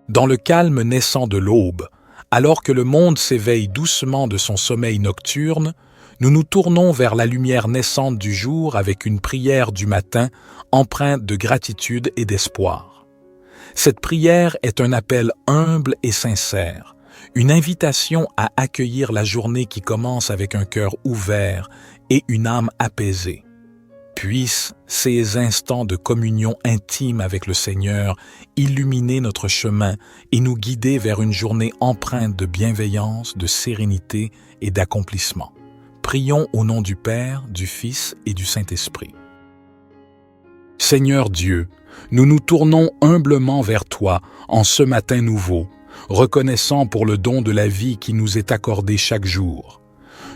Dans le calme naissant de l'aube, alors que le monde s'éveille doucement de son sommeil nocturne, nous nous tournons vers la lumière naissante du jour avec une prière du matin empreinte de gratitude et d'espoir. Cette prière est un appel humble et sincère, une invitation à accueillir la journée qui commence avec un cœur ouvert et une âme apaisée. Puissent ces instants de communion intime avec le Seigneur illuminer notre chemin et nous guider vers une journée empreinte de bienveillance, de sérénité et d'accomplissement. Prions au nom du Père, du Fils et du Saint-Esprit. Seigneur Dieu, nous nous tournons humblement vers toi en ce matin nouveau, reconnaissant pour le don de la vie qui nous est accordé chaque jour.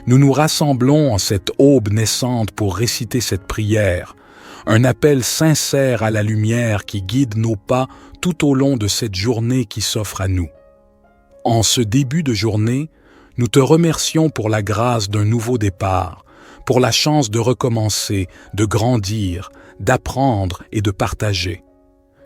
Nous nous rassemblons en cette aube naissante pour réciter cette prière, un appel sincère à la lumière qui guide nos pas tout au long de cette journée qui s'offre à nous. En ce début de journée, nous te remercions pour la grâce d'un nouveau départ, pour la chance de recommencer, de grandir, d'apprendre et de partager.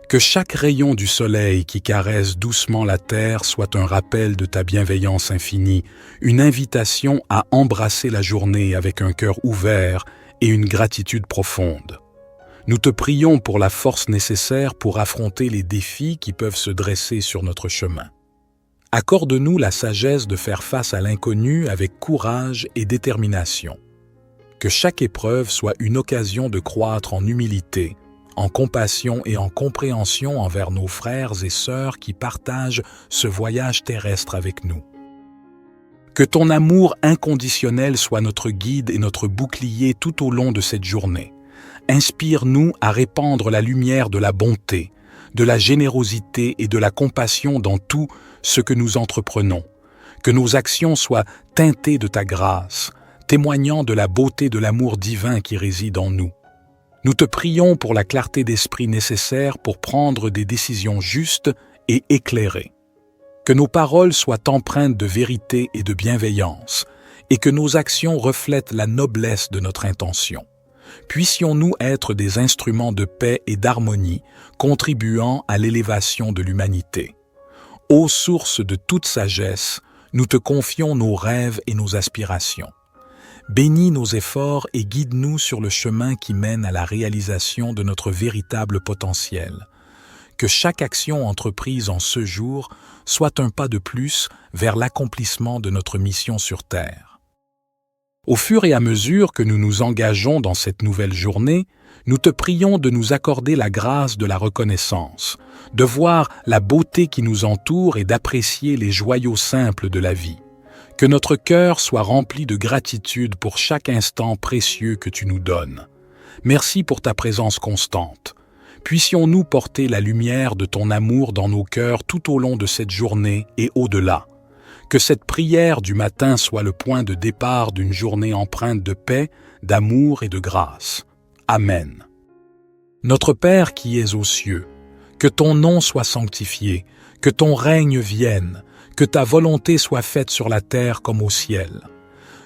Que chaque rayon du soleil qui caresse doucement la terre soit un rappel de ta bienveillance infinie, une invitation à embrasser la journée avec un cœur ouvert et une gratitude profonde. Nous te prions pour la force nécessaire pour affronter les défis qui peuvent se dresser sur notre chemin. Accorde-nous la sagesse de faire face à l'inconnu avec courage et détermination. Que chaque épreuve soit une occasion de croître en humilité, en compassion et en compréhension envers nos frères et sœurs qui partagent ce voyage terrestre avec nous. Que ton amour inconditionnel soit notre guide et notre bouclier tout au long de cette journée. Inspire-nous à répandre la lumière de la bonté, de la générosité et de la compassion dans tout ce que nous entreprenons. Que nos actions soient teintées de ta grâce, témoignant de la beauté de l'amour divin qui réside en nous. Nous te prions pour la clarté d'esprit nécessaire pour prendre des décisions justes et éclairées. Que nos paroles soient empreintes de vérité et de bienveillance, et que nos actions reflètent la noblesse de notre intention. Puissions-nous être des instruments de paix et d'harmonie, contribuant à l'élévation de l'humanité. Ô source de toute sagesse, nous te confions nos rêves et nos aspirations. Bénis nos efforts et guide-nous sur le chemin qui mène à la réalisation de notre véritable potentiel. Que chaque action entreprise en ce jour soit un pas de plus vers l'accomplissement de notre mission sur Terre. Au fur et à mesure que nous nous engageons dans cette nouvelle journée, nous te prions de nous accorder la grâce de la reconnaissance, de voir la beauté qui nous entoure et d'apprécier les joyaux simples de la vie. Que notre cœur soit rempli de gratitude pour chaque instant précieux que tu nous donnes. Merci pour ta présence constante. Puissions-nous porter la lumière de ton amour dans nos cœurs tout au long de cette journée et au-delà. Que cette prière du matin soit le point de départ d'une journée empreinte de paix, d'amour et de grâce. Amen. Notre Père qui es aux cieux, que ton nom soit sanctifié, que ton règne vienne, que ta volonté soit faite sur la terre comme au ciel.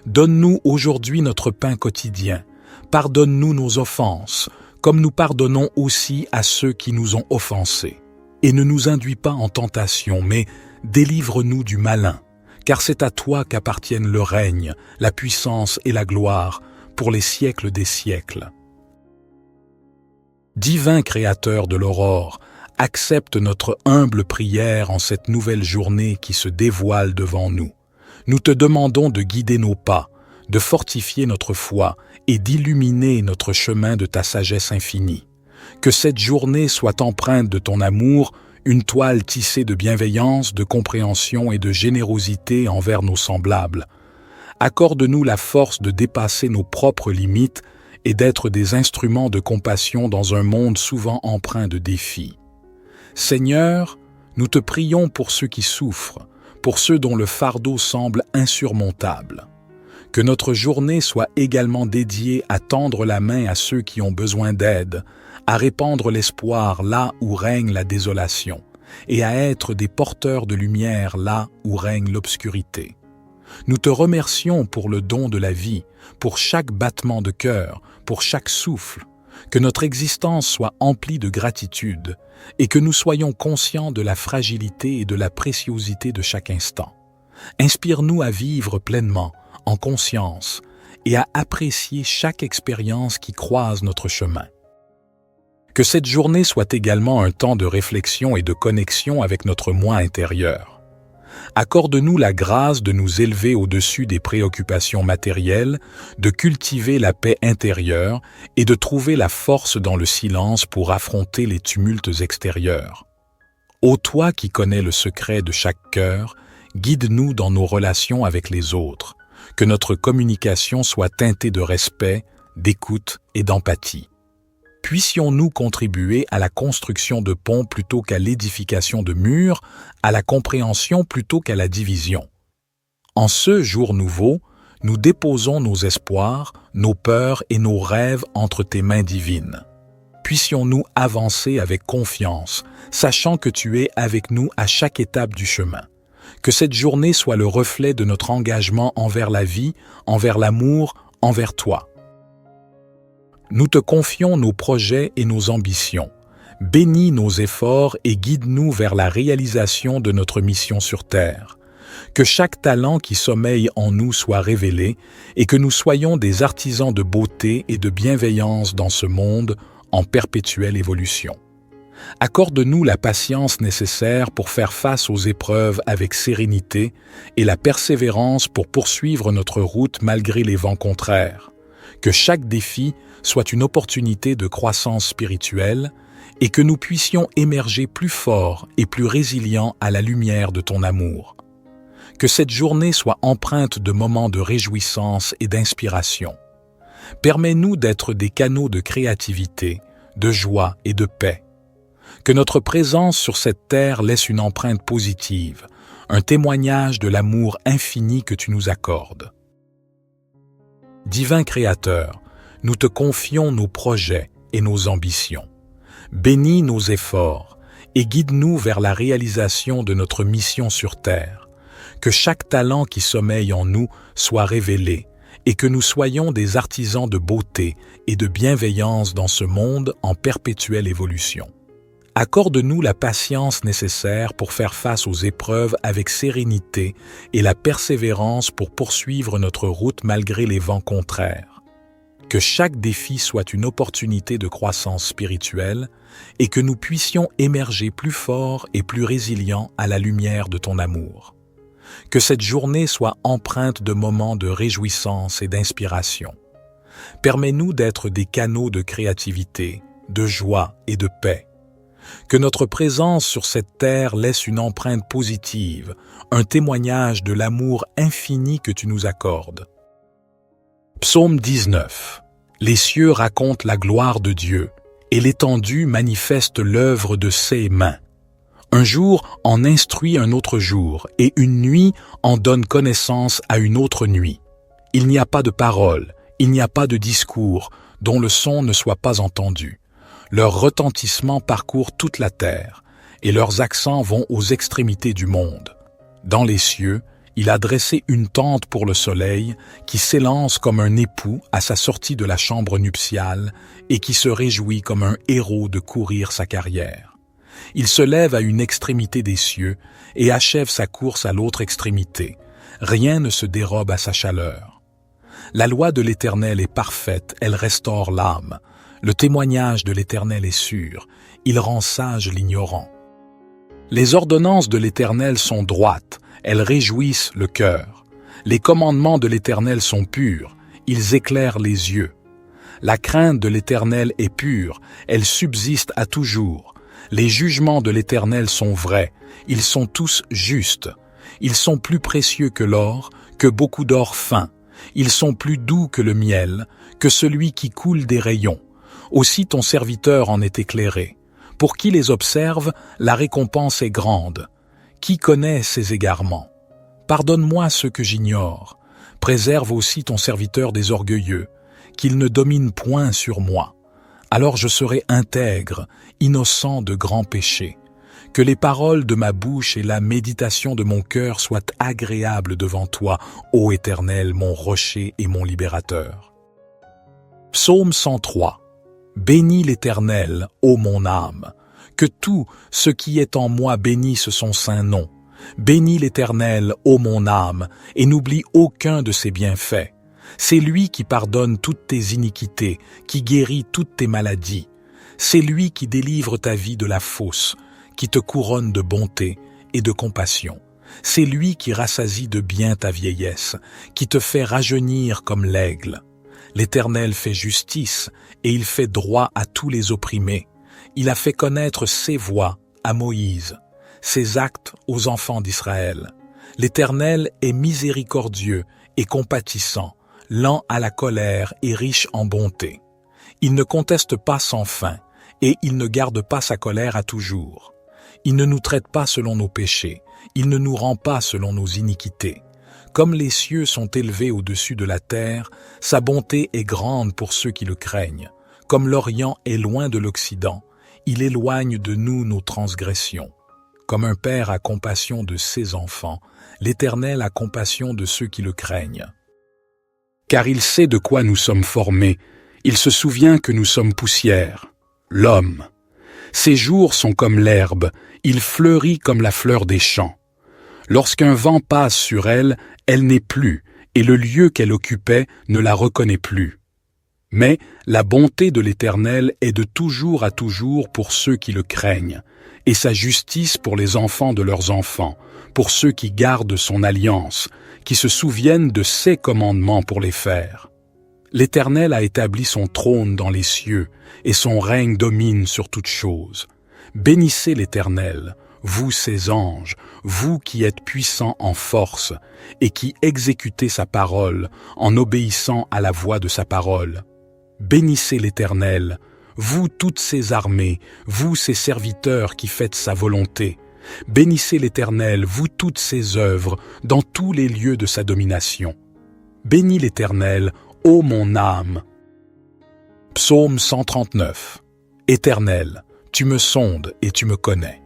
Donne-nous aujourd'hui notre pain quotidien. Pardonne-nous nos offenses, comme nous pardonnons aussi à ceux qui nous ont offensés. Et ne nous induis pas en tentation, mais délivre-nous du malin, car c'est à toi qu'appartiennent le règne, la puissance et la gloire, pour les siècles des siècles. Divin Créateur de l'aurore, accepte notre humble prière en cette nouvelle journée qui se dévoile devant nous. Nous te demandons de guider nos pas, de fortifier notre foi et d'illuminer notre chemin de ta sagesse infinie. Que cette journée soit empreinte de ton amour, une toile tissée de bienveillance, de compréhension et de générosité envers nos semblables. Accorde-nous la force de dépasser nos propres limites et d'être des instruments de compassion dans un monde souvent empreint de défis. Seigneur, nous te prions pour ceux qui souffrent, pour ceux dont le fardeau semble insurmontable. Que notre journée soit également dédiée à tendre la main à ceux qui ont besoin d'aide, à répandre l'espoir là où règne la désolation, et à être des porteurs de lumière là où règne l'obscurité. Nous te remercions pour le don de la vie, pour chaque battement de cœur, pour chaque souffle. que notre existence soit emplie de gratitude et que nous soyons conscients de la fragilité et de la préciosité de chaque instant. Inspire-nous à vivre pleinement, en conscience, et à apprécier chaque expérience qui croise notre chemin. Que cette journée soit également un temps de réflexion et de connexion avec notre moi intérieur. Accorde-nous la grâce de nous élever au-dessus des préoccupations matérielles, de cultiver la paix intérieure et de trouver la force dans le silence pour affronter les tumultes extérieurs. Ô toi qui connais le secret de chaque cœur, guide-nous dans nos relations avec les autres, que notre communication soit teintée de respect, d'écoute et d'empathie. Puissions-nous contribuer à la construction de ponts plutôt qu'à l'édification de murs, à la compréhension plutôt qu'à la division. En ce jour nouveau, nous déposons nos espoirs, nos peurs et nos rêves entre tes mains divines. Puissions-nous avancer avec confiance, sachant que tu es avec nous à chaque étape du chemin. Que cette journée soit le reflet de notre engagement envers la vie, envers l'amour, envers toi. Nous te confions nos projets et nos ambitions. Bénis nos efforts et guide-nous vers la réalisation de notre mission sur Terre. Que chaque talent qui sommeille en nous soit révélé et que nous soyons des artisans de beauté et de bienveillance dans ce monde en perpétuelle évolution. Accorde-nous la patience nécessaire pour faire face aux épreuves avec sérénité et la persévérance pour poursuivre notre route malgré les vents contraires. Que chaque défi soit une opportunité de croissance spirituelle et que nous puissions émerger plus forts et plus résilients à la lumière de ton amour. Que cette journée soit empreinte de moments de réjouissance et d'inspiration. Permets-nous d'être des canaux de créativité, de joie et de paix. Que notre présence sur cette terre laisse une empreinte positive, un témoignage de l'amour infini que tu nous accordes. Divin Créateur, nous te confions nos projets et nos ambitions. Bénis nos efforts et guide-nous vers la réalisation de notre mission sur Terre. Que chaque talent qui sommeille en nous soit révélé et que nous soyons des artisans de beauté et de bienveillance dans ce monde en perpétuelle évolution. Accorde-nous la patience nécessaire pour faire face aux épreuves avec sérénité et la persévérance pour poursuivre notre route malgré les vents contraires. Que chaque défi soit une opportunité de croissance spirituelle et que nous puissions émerger plus forts et plus résilients à la lumière de ton amour. Que cette journée soit empreinte de moments de réjouissance et d'inspiration. Permets-nous d'être des canaux de créativité, de joie et de paix. Que notre présence sur cette terre laisse une empreinte positive, un témoignage de l'amour infini que tu nous accordes. Psaume 19. Les cieux racontent la gloire de Dieu, et l'étendue manifeste l'œuvre de ses mains. Un jour en instruit un autre jour, et une nuit en donne connaissance à une autre nuit. Il n'y a pas de parole, il n'y a pas de discours, dont le son ne soit pas entendu. Leur retentissement parcourt toute la terre, et leurs accents vont aux extrémités du monde. Dans les cieux, il a dressé une tente pour le soleil, qui s'élance comme un époux à sa sortie de la chambre nuptiale, et qui se réjouit comme un héros de courir sa carrière. Il se lève à une extrémité des cieux, et achève sa course à l'autre extrémité. Rien ne se dérobe à sa chaleur. La loi de l'Éternel est parfaite, elle restaure l'âme. Le témoignage de l'Éternel est sûr, il rend sage l'ignorant. Les ordonnances de l'Éternel sont droites, elles réjouissent le cœur. Les commandements de l'Éternel sont purs, ils éclairent les yeux. La crainte de l'Éternel est pure, elle subsiste à toujours. Les jugements de l'Éternel sont vrais, ils sont tous justes. Ils sont plus précieux que l'or, que beaucoup d'or fin. Ils sont plus doux que le miel, que celui qui coule des rayons. Aussi ton serviteur en est éclairé. Pour qui les observe, la récompense est grande. Qui connaît ses égarements? Pardonne-moi ce que j'ignore. Préserve aussi ton serviteur des orgueilleux, qu'il ne domine point sur moi. Alors je serai intègre, innocent de grands péchés. Que les paroles de ma bouche et la méditation de mon cœur soient agréables devant toi, ô Éternel, mon rocher et mon libérateur. Psaume 103. Bénis l'Éternel, ô mon âme. Que tout ce qui est en moi bénisse son saint nom. Bénis l'Éternel, ô mon âme, et n'oublie aucun de ses bienfaits. C'est lui qui pardonne toutes tes iniquités, qui guérit toutes tes maladies. C'est lui qui délivre ta vie de la fosse, qui te couronne de bonté et de compassion. C'est lui qui rassasie de bien ta vieillesse, qui te fait rajeunir comme l'aigle. L'Éternel fait justice et il fait droit à tous les opprimés. Il a fait connaître ses voies à Moïse, ses actes aux enfants d'Israël. L'Éternel est miséricordieux et compatissant, lent à la colère et riche en bonté. Il ne conteste pas sans fin et il ne garde pas sa colère à toujours. Il ne nous traite pas selon nos péchés, il ne nous rend pas selon nos iniquités. Comme les cieux sont élevés au-dessus de la terre, sa bonté est grande pour ceux qui le craignent. Comme l'Orient est loin de l'Occident, il éloigne de nous nos transgressions. Comme un père a compassion de ses enfants, l'Éternel a compassion de ceux qui le craignent. Car il sait de quoi nous sommes formés, il se souvient que nous sommes poussière. L'homme. Ses jours sont comme l'herbe, il fleurit comme la fleur des champs. Lorsqu'un vent passe sur elle, elle n'est plus, et le lieu qu'elle occupait ne la reconnaît plus. Mais la bonté de l'Éternel est de toujours à toujours pour ceux qui le craignent, et sa justice pour les enfants de leurs enfants, pour ceux qui gardent son alliance, qui se souviennent de ses commandements pour les faire. L'Éternel a établi son trône dans les cieux, et son règne domine sur toutes choses. Bénissez l'Éternel, vous ses anges, vous qui êtes puissants en force, et qui exécutez sa parole en obéissant à la voix de sa parole. Bénissez l'Éternel, vous toutes ses armées, vous ses serviteurs qui faites sa volonté. Bénissez l'Éternel, vous toutes ses œuvres, dans tous les lieux de sa domination. Bénis l'Éternel, ô mon âme. Psaume 139. Éternel, tu me sondes et tu me connais.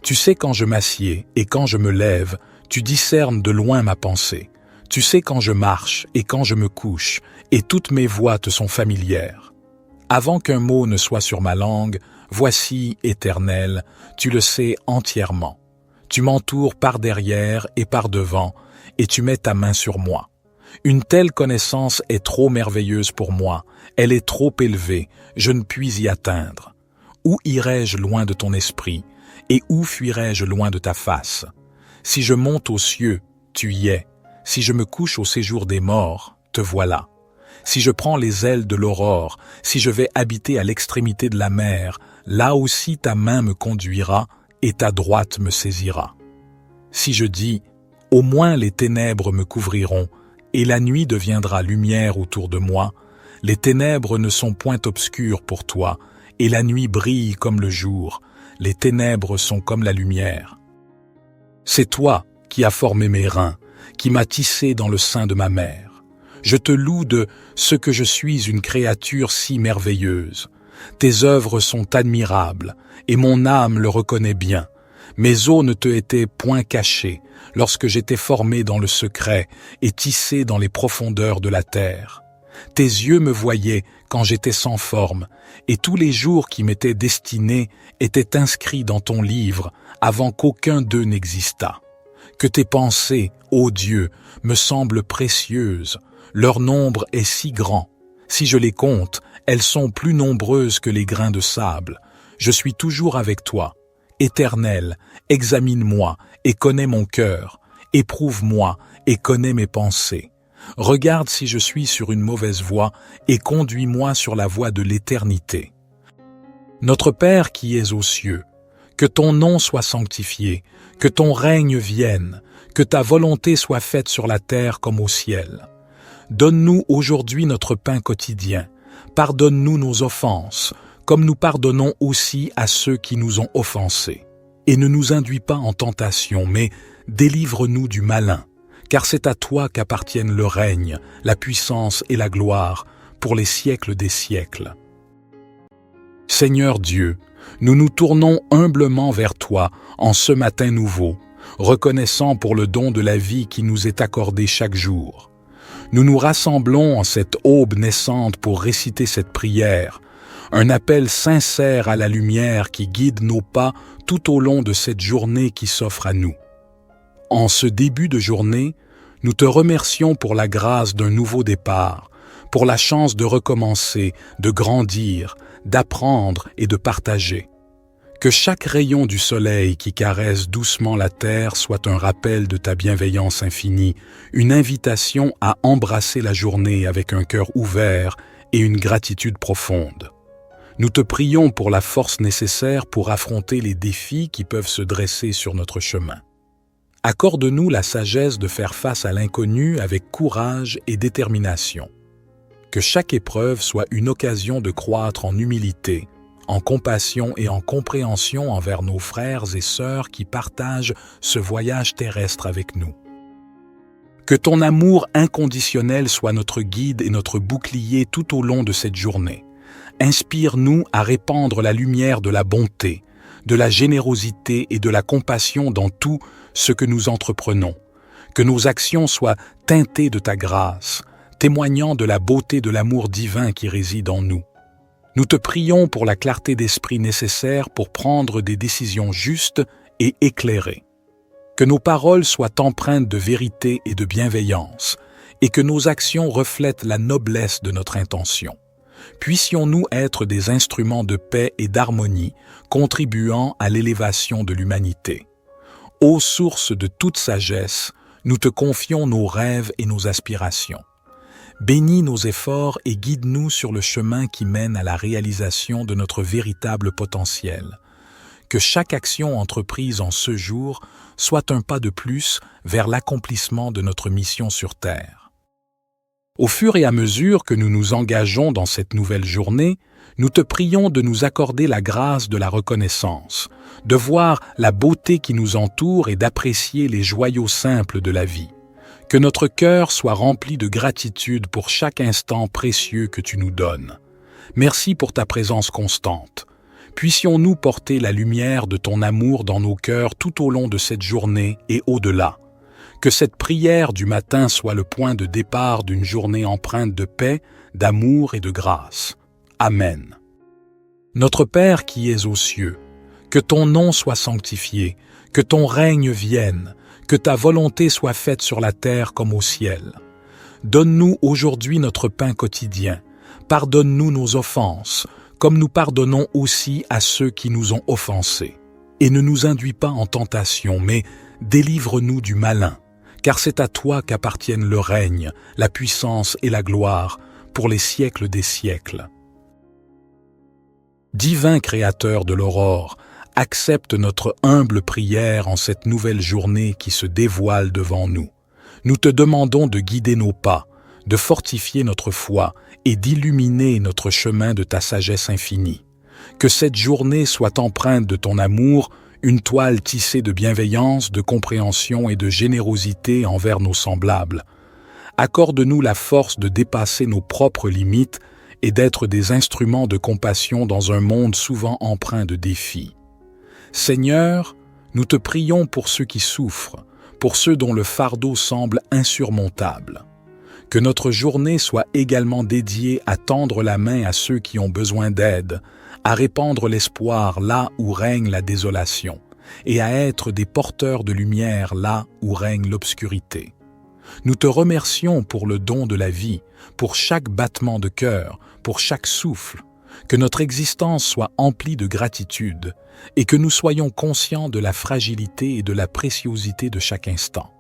Tu sais quand je m'assieds et quand je me lève, tu discernes de loin ma pensée. Tu sais quand je marche et quand je me couche, et toutes mes voies te sont familières. Avant qu'un mot ne soit sur ma langue, voici, Éternel, tu le sais entièrement. Tu m'entoures par derrière et par devant, et tu mets ta main sur moi. Une telle connaissance est trop merveilleuse pour moi, elle est trop élevée, je ne puis y atteindre. Où irai-je loin de ton esprit, et où fuirai-je loin de ta face? Si je monte aux cieux, tu y es. Si je me couche au séjour des morts, te voilà. Si je prends les ailes de l'aurore, si je vais habiter à l'extrémité de la mer, là aussi ta main me conduira et ta droite me saisira. Si je dis, au moins les ténèbres me couvriront, et la nuit deviendra lumière autour de moi, les ténèbres ne sont point obscures pour toi, et la nuit brille comme le jour, les ténèbres sont comme la lumière. C'est toi qui as formé mes reins, qui m'as tissé dans le sein de ma mère. Je te loue de ce que je suis une créature si merveilleuse. Tes œuvres sont admirables, et mon âme le reconnaît bien. Mes os ne te étaient point cachés, lorsque j'étais formé dans le secret et tissé dans les profondeurs de la terre. Tes yeux me voyaient quand j'étais sans forme, et tous les jours qui m'étaient destinés étaient inscrits dans ton livre avant qu'aucun d'eux n'existât. Que tes pensées, ô Dieu, me semblent précieuses, leur nombre est si grand. Si je les compte, elles sont plus nombreuses que les grains de sable. Je suis toujours avec toi. Éternel, examine-moi et connais mon cœur. Éprouve-moi et connais mes pensées. Regarde si je suis sur une mauvaise voie et conduis-moi sur la voie de l'éternité. Notre Père qui es aux cieux, que ton nom soit sanctifié, que ton règne vienne, que ta volonté soit faite sur la terre comme au ciel. Donne-nous aujourd'hui notre pain quotidien. Pardonne-nous nos offenses, comme nous pardonnons aussi à ceux qui nous ont offensés. Et ne nous induis pas en tentation, mais délivre-nous du malin, car c'est à toi qu'appartiennent le règne, la puissance et la gloire, pour les siècles des siècles. Seigneur Dieu, nous nous tournons humblement vers toi en ce matin nouveau, reconnaissant pour le don de la vie qui nous est accordé chaque jour. Nous nous rassemblons en cette aube naissante pour réciter cette prière, un appel sincère à la lumière qui guide nos pas tout au long de cette journée qui s'offre à nous. En ce début de journée, nous te remercions pour la grâce d'un nouveau départ, pour la chance de recommencer, de grandir, d'apprendre et de partager. Que chaque rayon du soleil qui caresse doucement la terre soit un rappel de ta bienveillance infinie, une invitation à embrasser la journée avec un cœur ouvert et une gratitude profonde. Nous te prions pour la force nécessaire pour affronter les défis qui peuvent se dresser sur notre chemin. Accorde-nous la sagesse de faire face à l'inconnu avec courage et détermination. Que chaque épreuve soit une occasion de croître en humilité, en compassion et en compréhension envers nos frères et sœurs qui partagent ce voyage terrestre avec nous. Que ton amour inconditionnel soit notre guide et notre bouclier tout au long de cette journée. Inspire-nous à répandre la lumière de la bonté, de la générosité et de la compassion dans tout ce que nous entreprenons. Que nos actions soient teintées de ta grâce, témoignant de la beauté de l'amour divin qui réside en nous. Nous te prions pour la clarté d'esprit nécessaire pour prendre des décisions justes et éclairées. Que nos paroles soient empreintes de vérité et de bienveillance, et que nos actions reflètent la noblesse de notre intention. Puissions-nous être des instruments de paix et d'harmonie, contribuant à l'élévation de l'humanité. Ô source de toute sagesse, nous te confions nos rêves et nos aspirations. Bénis nos efforts et guide-nous sur le chemin qui mène à la réalisation de notre véritable potentiel. Que chaque action entreprise en ce jour soit un pas de plus vers l'accomplissement de notre mission sur Terre. Au fur et à mesure que nous nous engageons dans cette nouvelle journée, nous te prions de nous accorder la grâce de la reconnaissance, de voir la beauté qui nous entoure et d'apprécier les joyaux simples de la vie. Que notre cœur soit rempli de gratitude pour chaque instant précieux que tu nous donnes. Merci pour ta présence constante. Puissions-nous porter la lumière de ton amour dans nos cœurs tout au long de cette journée et au-delà. Que cette prière du matin soit le point de départ d'une journée empreinte de paix, d'amour et de grâce. Amen. Notre Père qui es aux cieux, que ton nom soit sanctifié, que ton règne vienne, que ta volonté soit faite sur la terre comme au ciel. Donne-nous aujourd'hui notre pain quotidien. Pardonne-nous nos offenses, comme nous pardonnons aussi à ceux qui nous ont offensés. Et ne nous induis pas en tentation, mais délivre-nous du malin, car c'est à toi qu'appartiennent le règne, la puissance et la gloire, pour les siècles des siècles. Divin Créateur de l'aurore, accepte notre humble prière en cette nouvelle journée qui se dévoile devant nous. Nous te demandons de guider nos pas, de fortifier notre foi et d'illuminer notre chemin de ta sagesse infinie. Que cette journée soit empreinte de ton amour, une toile tissée de bienveillance, de compréhension et de générosité envers nos semblables. Accorde-nous la force de dépasser nos propres limites et d'être des instruments de compassion dans un monde souvent empreint de défis. Seigneur, nous te prions pour ceux qui souffrent, pour ceux dont le fardeau semble insurmontable. Que notre journée soit également dédiée à tendre la main à ceux qui ont besoin d'aide, à répandre l'espoir là où règne la désolation, et à être des porteurs de lumière là où règne l'obscurité. Nous te remercions pour le don de la vie, pour chaque battement de cœur, pour chaque souffle. Que notre existence soit emplie de gratitude et que nous soyons conscients de la fragilité et de la préciosité de chaque instant.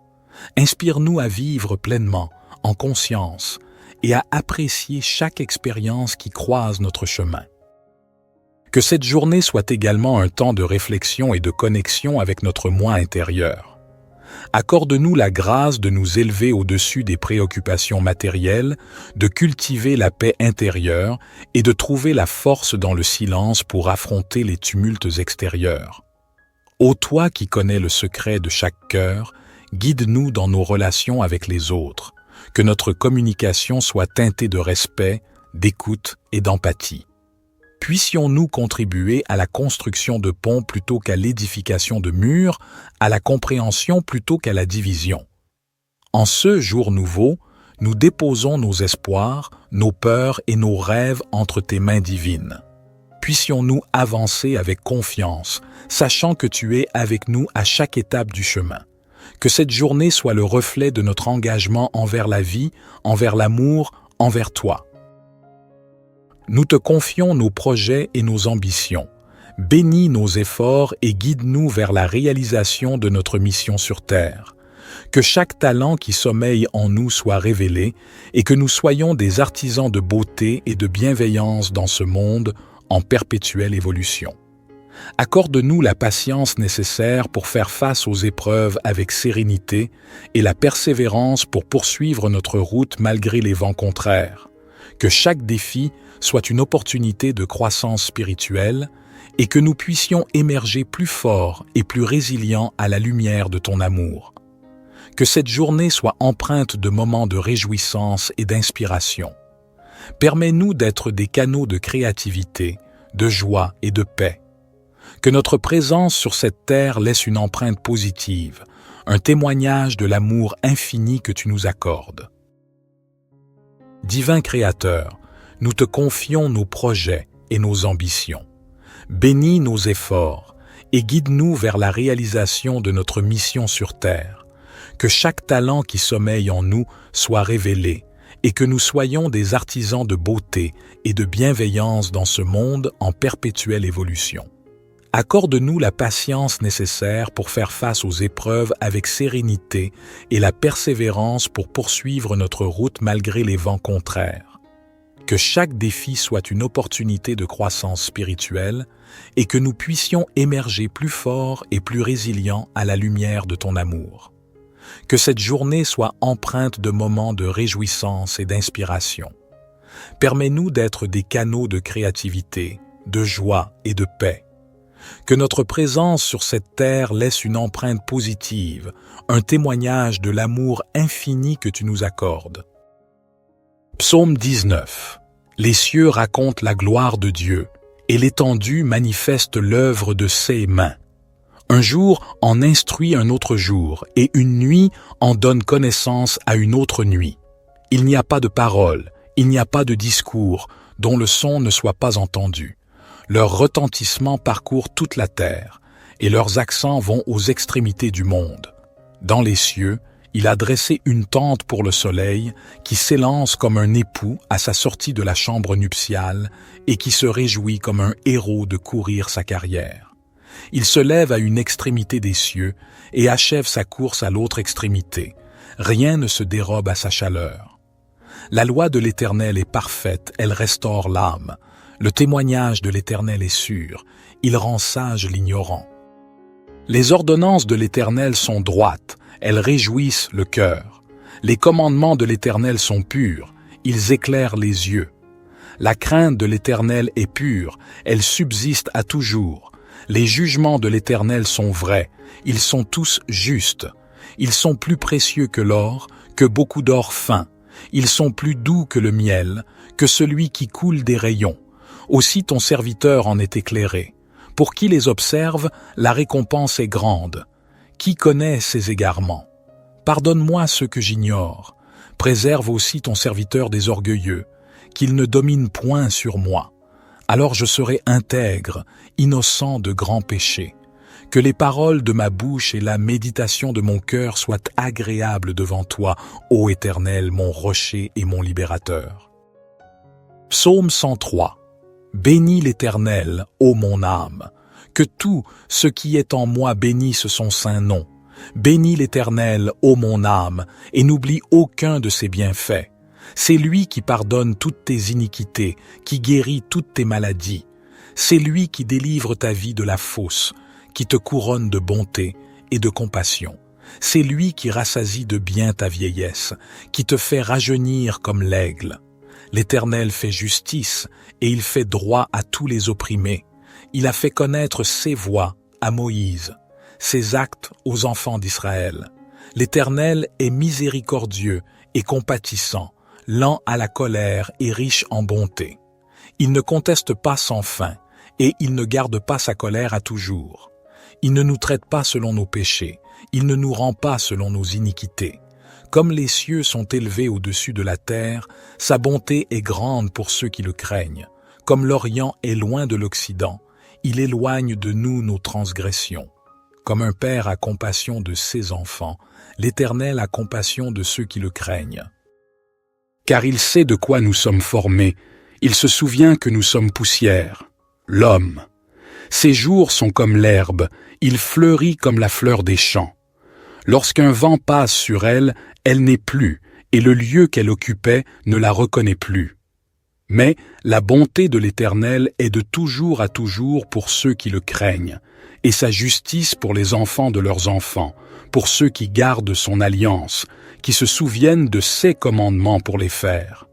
Inspire-nous à vivre pleinement, en conscience, et à apprécier chaque expérience qui croise notre chemin. Que cette journée soit également un temps de réflexion et de connexion avec notre moi intérieur. Accorde-nous la grâce de nous élever au-dessus des préoccupations matérielles, de cultiver la paix intérieure et de trouver la force dans le silence pour affronter les tumultes extérieurs. Ô toi qui connais le secret de chaque cœur, guide-nous dans nos relations avec les autres, que notre communication soit teintée de respect, d'écoute et d'empathie. Puissions-nous contribuer à la construction de ponts plutôt qu'à l'édification de murs, à la compréhension plutôt qu'à la division. En ce jour nouveau, nous déposons nos espoirs, nos peurs et nos rêves entre tes mains divines. puissions-nous avancer avec confiance, sachant que tu es avec nous à chaque étape du chemin. Que cette journée soit le reflet de notre engagement envers la vie, envers l'amour, envers toi. Nous te confions nos projets et nos ambitions. Bénis nos efforts et guide-nous vers la réalisation de notre mission sur Terre. Que chaque talent qui sommeille en nous soit révélé et que nous soyons des artisans de beauté et de bienveillance dans ce monde en perpétuelle évolution. Accorde-nous la patience nécessaire pour faire face aux épreuves avec sérénité et la persévérance pour poursuivre notre route malgré les vents contraires. Que chaque défi soit une opportunité de croissance spirituelle et que nous puissions émerger plus forts et plus résilients à la lumière de ton amour. Que cette journée soit empreinte de moments de réjouissance et d'inspiration. Permets-nous d'être des canaux de créativité, de joie et de paix. Que notre présence sur cette terre laisse une empreinte positive, un témoignage de l'amour infini que tu nous accordes. Divin Créateur, nous te confions nos projets et nos ambitions. Bénis nos efforts et guide-nous vers la réalisation de notre mission sur Terre. Que chaque talent qui sommeille en nous soit révélé et que nous soyons des artisans de beauté et de bienveillance dans ce monde en perpétuelle évolution. Accorde-nous la patience nécessaire pour faire face aux épreuves avec sérénité et la persévérance pour poursuivre notre route malgré les vents contraires. Que chaque défi soit une opportunité de croissance spirituelle et que nous puissions émerger plus forts et plus résilients à la lumière de ton amour. Que cette journée soit empreinte de moments de réjouissance et d'inspiration. Permets-nous d'être des canaux de créativité, de joie et de paix. Que notre présence sur cette terre laisse une empreinte positive, un témoignage de l'amour infini que tu nous accordes. Psaume 19. Les cieux racontent la gloire de Dieu, et l'étendue manifeste l'œuvre de ses mains. Un jour en instruit un autre jour, et une nuit en donne connaissance à une autre nuit. Il n'y a pas de parole, il n'y a pas de discours, dont le son ne soit pas entendu. Leur retentissement parcourt toute la terre, et leurs accents vont aux extrémités du monde. Dans les cieux, il a dressé une tente pour le soleil, qui s'élance comme un époux à sa sortie de la chambre nuptiale, et qui se réjouit comme un héros de courir sa carrière. Il se lève à une extrémité des cieux, et achève sa course à l'autre extrémité. Rien ne se dérobe à sa chaleur. La loi de l'Éternel est parfaite, elle restaure l'âme. Le témoignage de l'Éternel est sûr, il rend sage l'ignorant. Les ordonnances de l'Éternel sont droites, elles réjouissent le cœur. Les commandements de l'Éternel sont purs, ils éclairent les yeux. La crainte de l'Éternel est pure, elle subsiste à toujours. Les jugements de l'Éternel sont vrais, ils sont tous justes. Ils sont plus précieux que l'or, que beaucoup d'or fin. Ils sont plus doux que le miel, que celui qui coule des rayons. Aussi ton serviteur en est éclairé. Pour qui les observe, la récompense est grande. Qui connaît ses égarements? Pardonne-moi ce que j'ignore. Préserve aussi ton serviteur des orgueilleux, qu'il ne domine point sur moi. Alors je serai intègre, innocent de grands péchés. Que les paroles de ma bouche et la méditation de mon cœur soient agréables devant toi, ô Éternel, mon rocher et mon libérateur. Psaume 103. Bénis l'Éternel, ô mon âme. Que tout ce qui est en moi bénisse son saint nom. Bénis l'Éternel, ô mon âme, et n'oublie aucun de ses bienfaits. C'est lui qui pardonne toutes tes iniquités, qui guérit toutes tes maladies. C'est lui qui délivre ta vie de la fosse, qui te couronne de bonté et de compassion. C'est lui qui rassasie de bien ta vieillesse, qui te fait rajeunir comme l'aigle. L'Éternel fait justice et il fait droit à tous les opprimés. Il a fait connaître ses voies à Moïse, ses actes aux enfants d'Israël. L'Éternel est miséricordieux et compatissant, lent à la colère et riche en bonté. Il ne conteste pas sans fin, et il ne garde pas sa colère à toujours. Il ne nous traite pas selon nos péchés, il ne nous rend pas selon nos iniquités. Comme les cieux sont élevés au-dessus de la terre, sa bonté est grande pour ceux qui le craignent. Comme l'Orient est loin de l'Occident, il éloigne de nous nos transgressions. Comme un père a compassion de ses enfants, l'Éternel a compassion de ceux qui le craignent. Car il sait de quoi nous sommes formés, il se souvient que nous sommes poussière, l'homme. Ses jours sont comme l'herbe, il fleurit comme la fleur des champs. Lorsqu'un vent passe sur elle, elle n'est plus, et le lieu qu'elle occupait ne la reconnaît plus. Mais la bonté de l'Éternel est de toujours à toujours pour ceux qui le craignent, et sa justice pour les enfants de leurs enfants, pour ceux qui gardent son alliance, qui se souviennent de ses commandements pour les faire.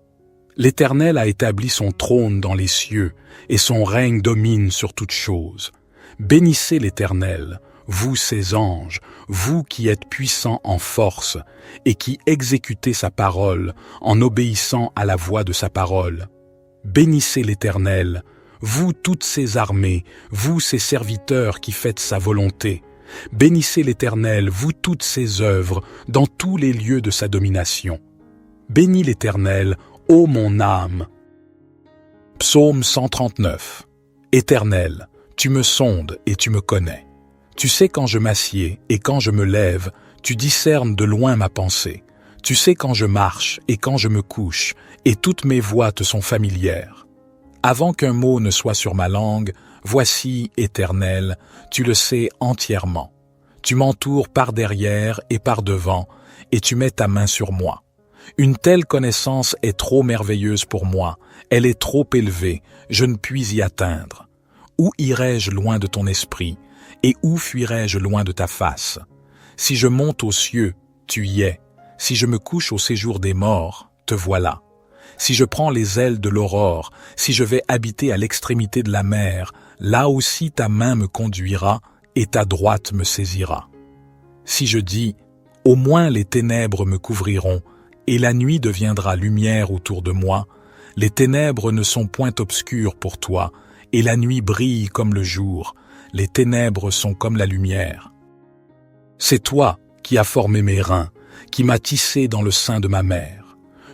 L'Éternel a établi son trône dans les cieux, et son règne domine sur toutes choses. Bénissez l'Éternel, vous ses anges, vous qui êtes puissants en force, et qui exécutez sa parole en obéissant à la voix de sa parole. Bénissez l'Éternel, vous toutes ses armées, vous ses serviteurs qui faites sa volonté. Bénissez l'Éternel, vous toutes ses œuvres, dans tous les lieux de sa domination. Bénis l'Éternel, ô mon âme. Psaume 139. Éternel, tu me sondes et tu me connais. Tu sais quand je m'assieds et quand je me lève, tu discernes de loin ma pensée. Tu sais quand je marche et quand je me couche, et toutes mes voies te sont familières. Avant qu'un mot ne soit sur ma langue, voici, Éternel, tu le sais entièrement. Tu m'entoures par derrière et par devant, et tu mets ta main sur moi. Une telle connaissance est trop merveilleuse pour moi, elle est trop élevée, je ne puis y atteindre. Où irai-je loin de ton esprit, et où fuirai-je loin de ta face? Si je monte aux cieux, tu y es. Si je me couche au séjour des morts, te voilà. Si je prends les ailes de l'aurore, si je vais habiter à l'extrémité de la mer, là aussi ta main me conduira et ta droite me saisira. Si je dis, au moins les ténèbres me couvriront, et la nuit deviendra lumière autour de moi, les ténèbres ne sont point obscures pour toi, et la nuit brille comme le jour, les ténèbres sont comme la lumière. C'est toi qui as formé mes reins, qui m'as tissé dans le sein de ma mère.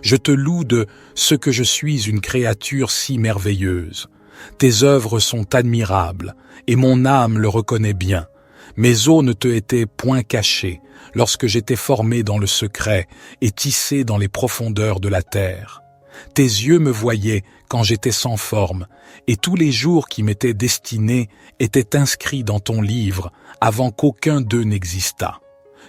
Je te loue de ce que je suis une créature si merveilleuse. Tes œuvres sont admirables, et mon âme le reconnaît bien. Mes os ne te étaient point cachés, lorsque j'étais formé dans le secret et tissé dans les profondeurs de la terre. Tes yeux me voyaient quand j'étais sans forme, et tous les jours qui m'étaient destinés étaient inscrits dans ton livre avant qu'aucun d'eux n'existât.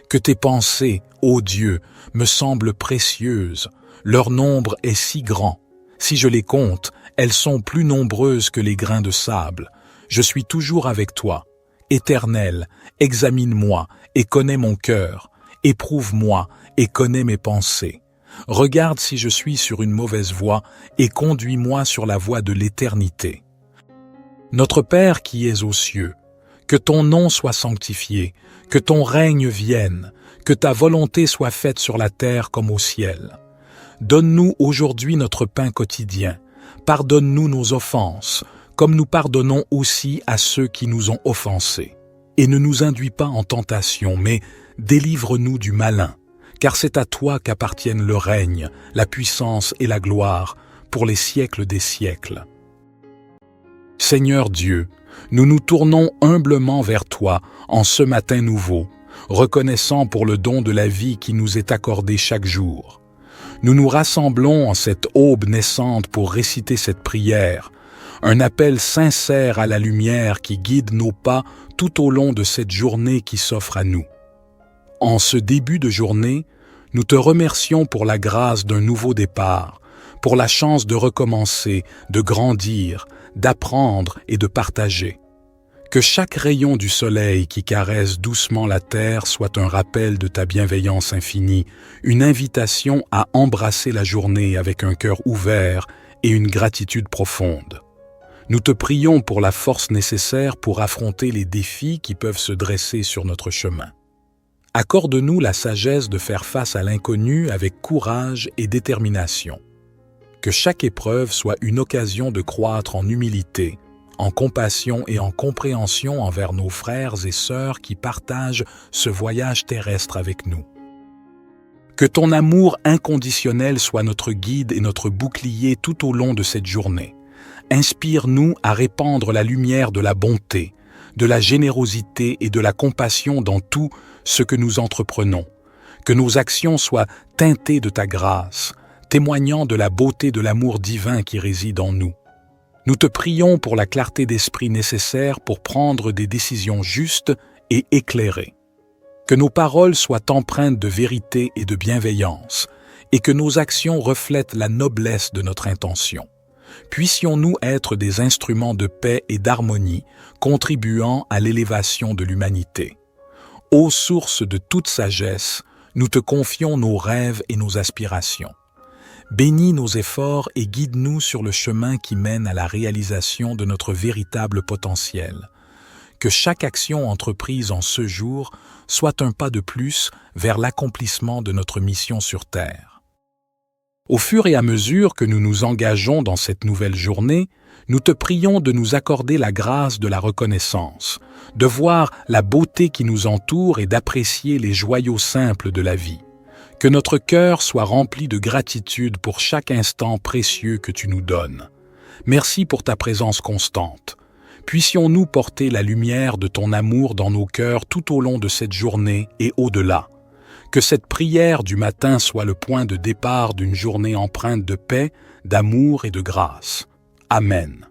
Que tes pensées, ô Dieu, me semblent précieuses, leur nombre est si grand. Si je les compte, elles sont plus nombreuses que les grains de sable. Je suis toujours avec toi. Éternel, examine-moi et connais mon cœur. Éprouve-moi et connais mes pensées. Regarde si je suis sur une mauvaise voie et conduis-moi sur la voie de l'éternité. Notre Père qui es aux cieux, que ton nom soit sanctifié, que ton règne vienne, que ta volonté soit faite sur la terre comme au ciel. Donne-nous aujourd'hui notre pain quotidien. Pardonne-nous nos offenses, comme nous pardonnons aussi à ceux qui nous ont offensés. Et ne nous induis pas en tentation, mais délivre-nous du malin, car c'est à toi qu'appartiennent le règne, la puissance et la gloire, pour les siècles des siècles. Seigneur Dieu, nous nous tournons humblement vers toi en ce matin nouveau, reconnaissant pour le don de la vie qui nous est accordé chaque jour. Nous nous rassemblons en cette aube naissante pour réciter cette prière, un appel sincère à la lumière qui guide nos pas tout au long de cette journée qui s'offre à nous. En ce début de journée, nous te remercions pour la grâce d'un nouveau départ, pour la chance de recommencer, de grandir, d'apprendre et de partager. Que chaque rayon du soleil qui caresse doucement la terre soit un rappel de ta bienveillance infinie, une invitation à embrasser la journée avec un cœur ouvert et une gratitude profonde. Nous te prions pour la force nécessaire pour affronter les défis qui peuvent se dresser sur notre chemin. Accorde-nous la sagesse de faire face à l'inconnu avec courage et détermination. Que chaque épreuve soit une occasion de croître en humilité, en compassion et en compréhension envers nos frères et sœurs qui partagent ce voyage terrestre avec nous. Que ton amour inconditionnel soit notre guide et notre bouclier tout au long de cette journée. Inspire-nous à répandre la lumière de la bonté, de la générosité et de la compassion dans tout ce que nous entreprenons. Que nos actions soient teintées de ta grâce, témoignant de la beauté de l'amour divin qui réside en nous. Nous te prions pour la clarté d'esprit nécessaire pour prendre des décisions justes et éclairées. Que nos paroles soient empreintes de vérité et de bienveillance, et que nos actions reflètent la noblesse de notre intention. Puissions-nous être des instruments de paix et d'harmonie, contribuant à l'élévation de l'humanité. Ô source de toute sagesse, nous te confions nos rêves et nos aspirations. Bénis nos efforts et guide-nous sur le chemin qui mène à la réalisation de notre véritable potentiel. Que chaque action entreprise en ce jour soit un pas de plus vers l'accomplissement de notre mission sur Terre. Au fur et à mesure que nous nous engageons dans cette nouvelle journée, nous te prions de nous accorder la grâce de la reconnaissance, de voir la beauté qui nous entoure et d'apprécier les joyaux simples de la vie. Que notre cœur soit rempli de gratitude pour chaque instant précieux que tu nous donnes. Merci pour ta présence constante. Puissions-nous porter la lumière de ton amour dans nos cœurs tout au long de cette journée et au-delà. Que cette prière du matin soit le point de départ d'une journée empreinte de paix, d'amour et de grâce. Amen.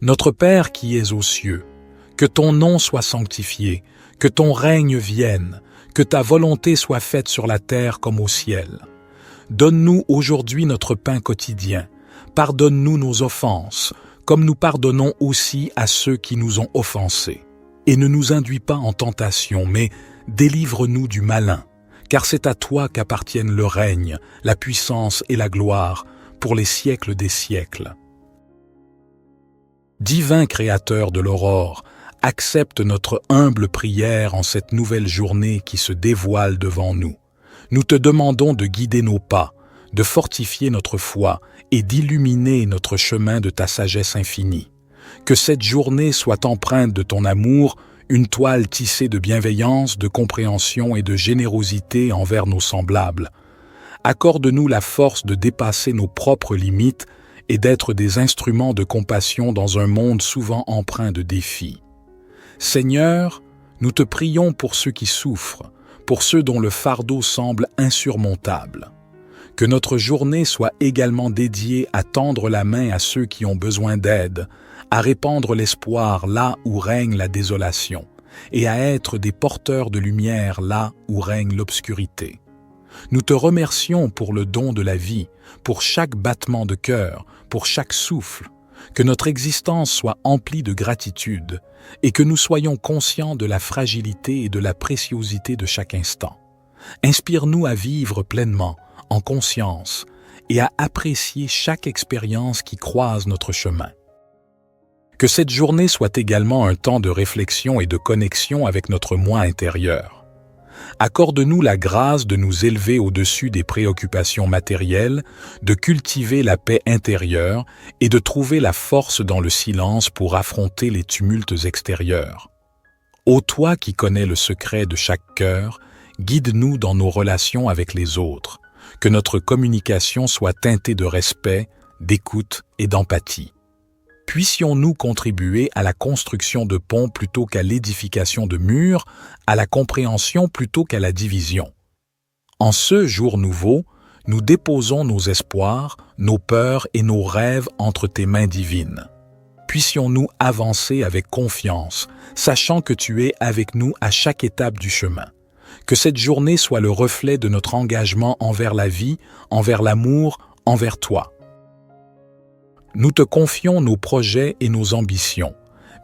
Notre Père qui es aux cieux, que ton nom soit sanctifié, que ton règne vienne, que ta volonté soit faite sur la terre comme au ciel. Donne-nous aujourd'hui notre pain quotidien. Pardonne-nous nos offenses, comme nous pardonnons aussi à ceux qui nous ont offensés. Et ne nous induis pas en tentation, mais délivre-nous du malin, car c'est à toi qu'appartiennent le règne, la puissance et la gloire, pour les siècles des siècles. Divin Créateur de l'aurore, accepte notre humble prière en cette nouvelle journée qui se dévoile devant nous. Nous te demandons de guider nos pas, de fortifier notre foi et d'illuminer notre chemin de ta sagesse infinie. Que cette journée soit empreinte de ton amour, une toile tissée de bienveillance, de compréhension et de générosité envers nos semblables. Accorde-nous la force de dépasser nos propres limites et d'être des instruments de compassion dans un monde souvent empreint de défis. Seigneur, nous te prions pour ceux qui souffrent, pour ceux dont le fardeau semble insurmontable. Que notre journée soit également dédiée à tendre la main à ceux qui ont besoin d'aide, à répandre l'espoir là où règne la désolation, et à être des porteurs de lumière là où règne l'obscurité. Nous te remercions pour le don de la vie, pour chaque battement de cœur, pour chaque souffle. Que notre existence soit emplie de gratitude et que nous soyons conscients de la fragilité et de la préciosité de chaque instant. Inspire-nous à vivre pleinement, en conscience, et à apprécier chaque expérience qui croise notre chemin. Que cette journée soit également un temps de réflexion et de connexion avec notre moi intérieur. Accorde-nous la grâce de nous élever au-dessus des préoccupations matérielles, de cultiver la paix intérieure et de trouver la force dans le silence pour affronter les tumultes extérieurs. Ô toi qui connais le secret de chaque cœur, guide-nous dans nos relations avec les autres, que notre communication soit teintée de respect, d'écoute et d'empathie. Puissions-nous contribuer à la construction de ponts plutôt qu'à l'édification de murs, à la compréhension plutôt qu'à la division. En ce jour nouveau, nous déposons nos espoirs, nos peurs et nos rêves entre tes mains divines. Puissions-nous avancer avec confiance, sachant que tu es avec nous à chaque étape du chemin. Que cette journée soit le reflet de notre engagement envers la vie, envers l'amour, envers toi. Nous te confions nos projets et nos ambitions.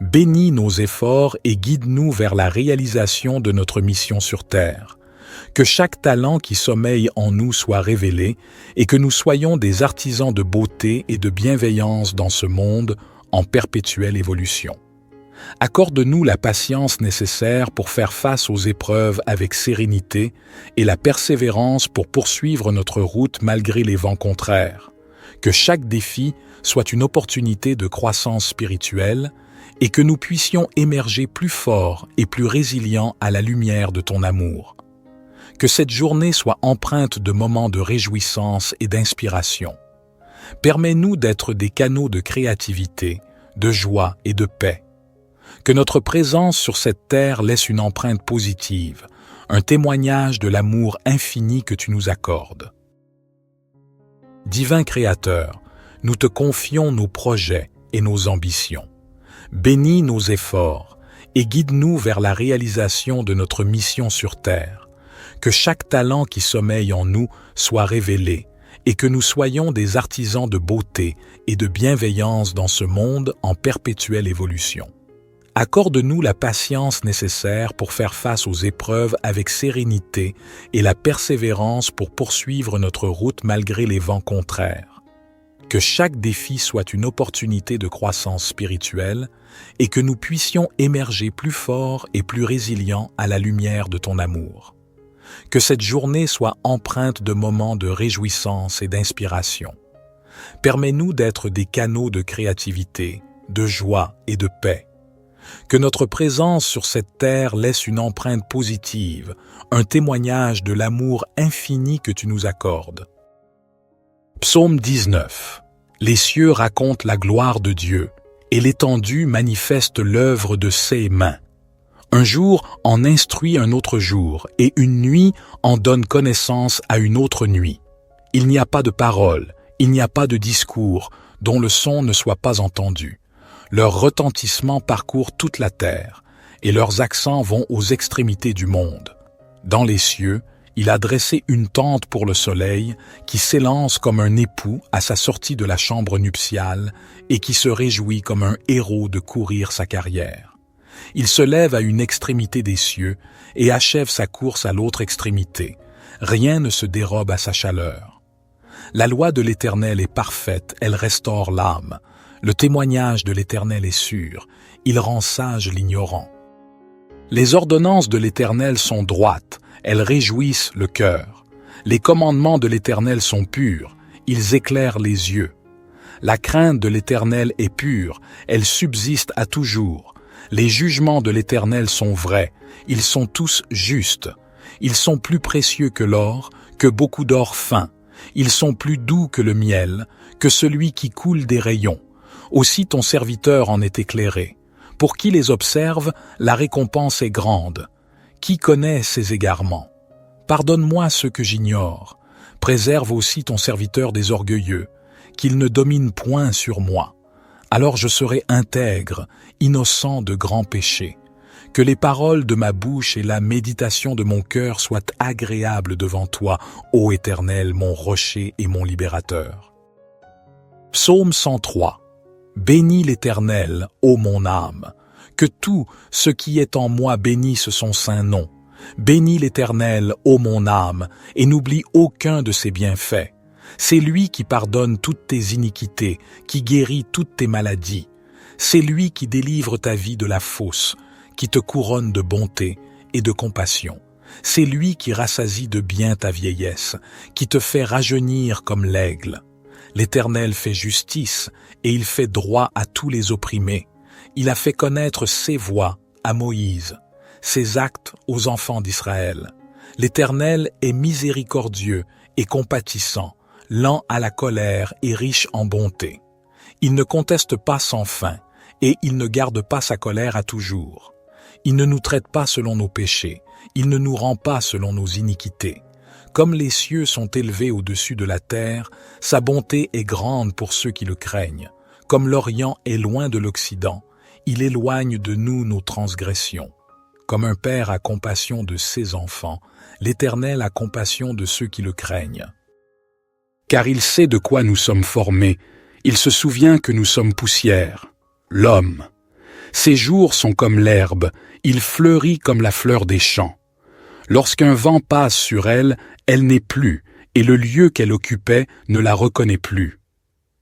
Bénis nos efforts et guide-nous vers la réalisation de notre mission sur Terre. Que chaque talent qui sommeille en nous soit révélé et que nous soyons des artisans de beauté et de bienveillance dans ce monde en perpétuelle évolution. Accorde-nous la patience nécessaire pour faire face aux épreuves avec sérénité et la persévérance pour poursuivre notre route malgré les vents contraires. Que chaque défi soit une opportunité de croissance spirituelle et que nous puissions émerger plus forts et plus résilients à la lumière de ton amour. Que cette journée soit empreinte de moments de réjouissance et d'inspiration. Permets-nous d'être des canaux de créativité, de joie et de paix. Que notre présence sur cette terre laisse une empreinte positive, un témoignage de l'amour infini que tu nous accordes. Divin Créateur, nous te confions nos projets et nos ambitions. Bénis nos efforts et guide-nous vers la réalisation de notre mission sur terre. Que chaque talent qui sommeille en nous soit révélé et que nous soyons des artisans de beauté et de bienveillance dans ce monde en perpétuelle évolution. Accorde-nous la patience nécessaire pour faire face aux épreuves avec sérénité et la persévérance pour poursuivre notre route malgré les vents contraires. Que chaque défi soit une opportunité de croissance spirituelle et que nous puissions émerger plus forts et plus résilients à la lumière de ton amour. Que cette journée soit empreinte de moments de réjouissance et d'inspiration. Permets-nous d'être des canaux de créativité, de joie et de paix. Que notre présence sur cette terre laisse une empreinte positive, un témoignage de l'amour infini que tu nous accordes. Psaume 19. Les cieux racontent la gloire de Dieu, et l'étendue manifeste l'œuvre de ses mains. Un jour en instruit un autre jour, et une nuit en donne connaissance à une autre nuit. Il n'y a pas de parole, il n'y a pas de discours, dont le son ne soit pas entendu. Leur retentissement parcourt toute la terre, et leurs accents vont aux extrémités du monde. Dans les cieux, il a dressé une tente pour le soleil, qui s'élance comme un époux à sa sortie de la chambre nuptiale, et qui se réjouit comme un héros de courir sa carrière. Il se lève à une extrémité des cieux, et achève sa course à l'autre extrémité. Rien ne se dérobe à sa chaleur. La loi de l'Éternel est parfaite, elle restaure l'âme. Le témoignage de l'Éternel est sûr, il rend sage l'ignorant. Les ordonnances de l'Éternel sont droites, elles réjouissent le cœur. Les commandements de l'Éternel sont purs, ils éclairent les yeux. La crainte de l'Éternel est pure, elle subsiste à toujours. Les jugements de l'Éternel sont vrais, ils sont tous justes. Ils sont plus précieux que l'or, que beaucoup d'or fin. Ils sont plus doux que le miel, que celui qui coule des rayons. Aussi ton serviteur en est éclairé. Pour qui les observe, la récompense est grande. Qui connaît ses égarements? Pardonne-moi ce que j'ignore. Préserve aussi ton serviteur des orgueilleux, qu'il ne domine point sur moi. Alors je serai intègre, innocent de grands péchés. Que les paroles de ma bouche et la méditation de mon cœur soient agréables devant toi, ô Éternel, mon rocher et mon libérateur. Psaume 103. Bénis l'Éternel, ô mon âme. Que tout ce qui est en moi bénisse son saint nom. Bénis l'Éternel, ô mon âme, et n'oublie aucun de ses bienfaits. C'est lui qui pardonne toutes tes iniquités, qui guérit toutes tes maladies. C'est lui qui délivre ta vie de la fosse, qui te couronne de bonté et de compassion. C'est lui qui rassasie de bien ta vieillesse, qui te fait rajeunir comme l'aigle. L'Éternel fait justice, et il fait droit à tous les opprimés. Il a fait connaître ses voies à Moïse, ses actes aux enfants d'Israël. L'Éternel est miséricordieux et compatissant, lent à la colère et riche en bonté. Il ne conteste pas sans fin, et il ne garde pas sa colère à toujours. Il ne nous traite pas selon nos péchés, il ne nous rend pas selon nos iniquités. Comme les cieux sont élevés au-dessus de la terre, sa bonté est grande pour ceux qui le craignent. Comme l'Orient est loin de l'Occident, il éloigne de nous nos transgressions. Comme un père a compassion de ses enfants, l'Éternel a compassion de ceux qui le craignent. Car il sait de quoi nous sommes formés, il se souvient que nous sommes poussière, l'homme. Ses jours sont comme l'herbe, il fleurit comme la fleur des champs. Lorsqu'un vent passe sur elle, elle n'est plus, et le lieu qu'elle occupait ne la reconnaît plus.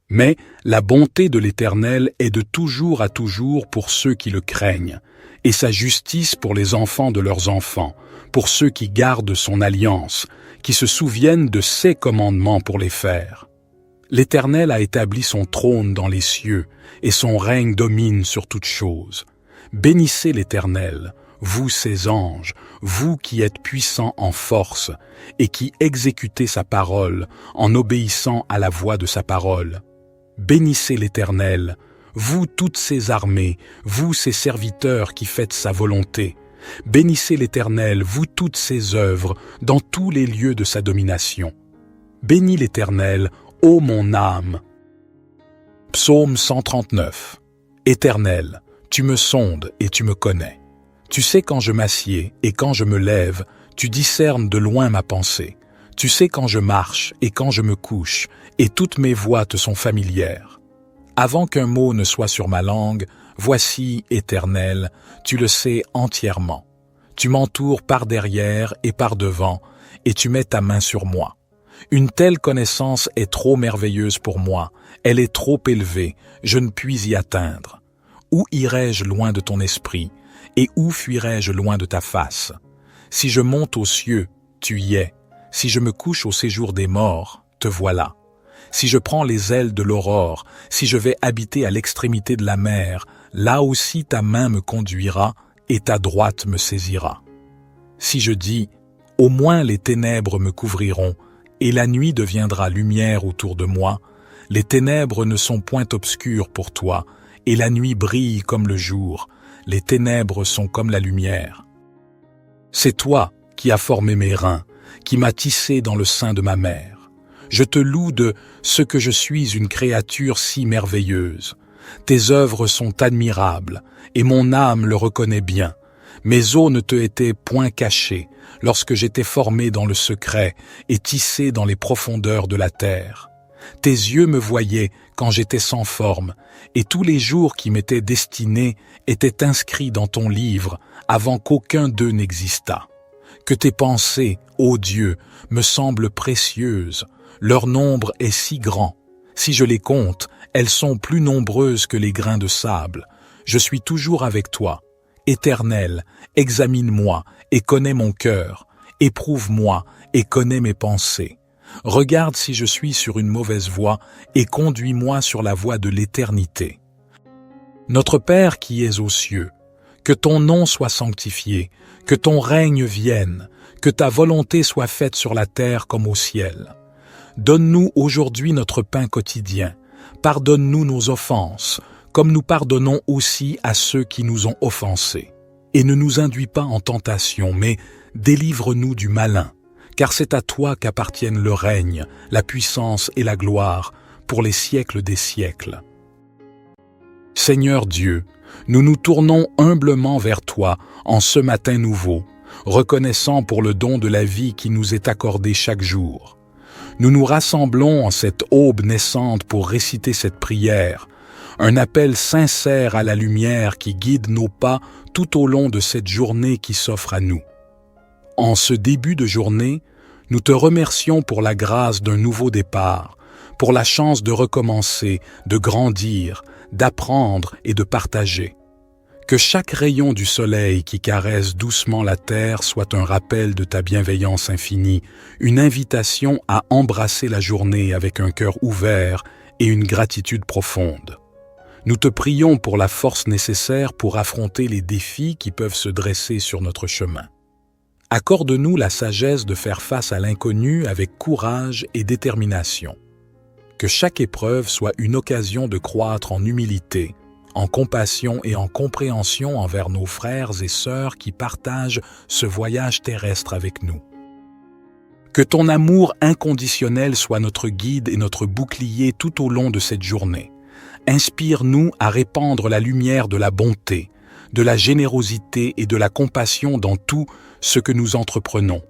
Mais la bonté de l'Éternel est de toujours à toujours pour ceux qui le craignent, et sa justice pour les enfants de leurs enfants, pour ceux qui gardent son alliance, qui se souviennent de ses commandements pour les faire. L'Éternel a établi son trône dans les cieux, et son règne domine sur toutes choses. Bénissez l'Éternel, vous ses anges, vous qui êtes puissants en force et qui exécutez sa parole en obéissant à la voix de sa parole. Bénissez l'Éternel, vous toutes ses armées, vous ses serviteurs qui faites sa volonté. Bénissez l'Éternel, vous toutes ses œuvres, dans tous les lieux de sa domination. Bénis l'Éternel, ô mon âme. Psaume 139. Éternel, tu me sondes et tu me connais. Tu sais quand je m'assieds et quand je me lève, tu discernes de loin ma pensée. Tu sais quand je marche et quand je me couche, et toutes mes voies te sont familières. Avant qu'un mot ne soit sur ma langue, voici, Éternel, tu le sais entièrement. Tu m'entoures par derrière et par devant, et tu mets ta main sur moi. Une telle connaissance est trop merveilleuse pour moi, elle est trop élevée, je ne puis y atteindre. Où irai-je loin de ton esprit, et où fuirai-je loin de ta face? Si je monte aux cieux, tu y es. Si je me couche au séjour des morts, te voilà. Si je prends les ailes de l'aurore, si je vais habiter à l'extrémité de la mer, là aussi ta main me conduira et ta droite me saisira. Si je dis, au moins les ténèbres me couvriront, et la nuit deviendra lumière autour de moi, les ténèbres ne sont point obscures pour toi, et la nuit brille comme le jour, les ténèbres sont comme la lumière. C'est toi qui as formé mes reins, qui m'as tissé dans le sein de ma mère. Je te loue de ce que je suis une créature si merveilleuse. Tes œuvres sont admirables, et mon âme le reconnaît bien. Mes os ne te étaient point cachés, lorsque j'étais formé dans le secret et tissé dans les profondeurs de la terre. Tes yeux me voyaient quand j'étais sans forme, et tous les jours qui m'étaient destinés étaient inscrits dans ton livre avant qu'aucun d'eux n'existât. Que tes pensées, ô Dieu, me semblent précieuses, leur nombre est si grand. Si je les compte, elles sont plus nombreuses que les grains de sable. Je suis toujours avec toi. Éternel, examine-moi et connais mon cœur. Éprouve-moi et connais mes pensées. Regarde si je suis sur une mauvaise voie et conduis-moi sur la voie de l'éternité. Notre Père qui es aux cieux, que ton nom soit sanctifié, que ton règne vienne, que ta volonté soit faite sur la terre comme au ciel. Donne-nous aujourd'hui notre pain quotidien. Pardonne-nous nos offenses, comme nous pardonnons aussi à ceux qui nous ont offensés. Et ne nous induis pas en tentation, mais délivre-nous du malin, car c'est à toi qu'appartiennent le règne, la puissance et la gloire, pour les siècles des siècles. Seigneur Dieu, nous nous tournons humblement vers toi en ce matin nouveau, reconnaissant pour le don de la vie qui nous est accordé chaque jour. Nous nous rassemblons en cette aube naissante pour réciter cette prière, un appel sincère à la lumière qui guide nos pas tout au long de cette journée qui s'offre à nous. En ce début de journée, nous te remercions pour la grâce d'un nouveau départ, pour la chance de recommencer, de grandir, d'apprendre et de partager. Que chaque rayon du soleil qui caresse doucement la terre soit un rappel de ta bienveillance infinie, une invitation à embrasser la journée avec un cœur ouvert et une gratitude profonde. Nous te prions pour la force nécessaire pour affronter les défis qui peuvent se dresser sur notre chemin. Accorde-nous la sagesse de faire face à l'inconnu avec courage et détermination. Que chaque épreuve soit une occasion de croître en humilité, en compassion et en compréhension envers nos frères et sœurs qui partagent ce voyage terrestre avec nous. Que ton amour inconditionnel soit notre guide et notre bouclier tout au long de cette journée. Inspire-nous à répandre la lumière de la bonté, de la générosité et de la compassion dans tout ce que nous entreprenons.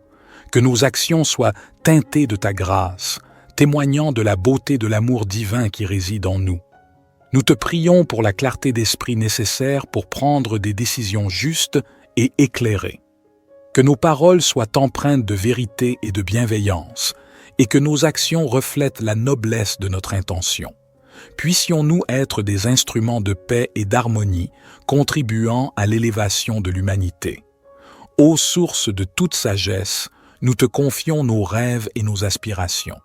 Que nos actions soient teintées de ta grâce, témoignant de la beauté de l'amour divin qui réside en nous. Nous te prions pour la clarté d'esprit nécessaire pour prendre des décisions justes et éclairées. Que nos paroles soient empreintes de vérité et de bienveillance, et que nos actions reflètent la noblesse de notre intention. Puissions-nous être des instruments de paix et d'harmonie, contribuant à l'élévation de l'humanité. Ô source de toute sagesse, nous te confions nos rêves et nos aspirations.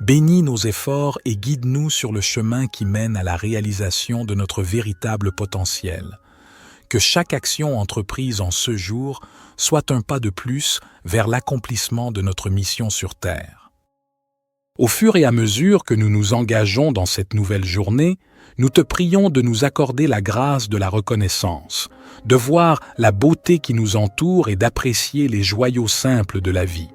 Bénis nos efforts et guide-nous sur le chemin qui mène à la réalisation de notre véritable potentiel. que chaque action entreprise en ce jour soit un pas de plus vers l'accomplissement de notre mission sur Terre. Au fur et à mesure que nous nous engageons dans cette nouvelle journée, nous te prions de nous accorder la grâce de la reconnaissance, de voir la beauté qui nous entoure et d'apprécier les joyaux simples de la vie.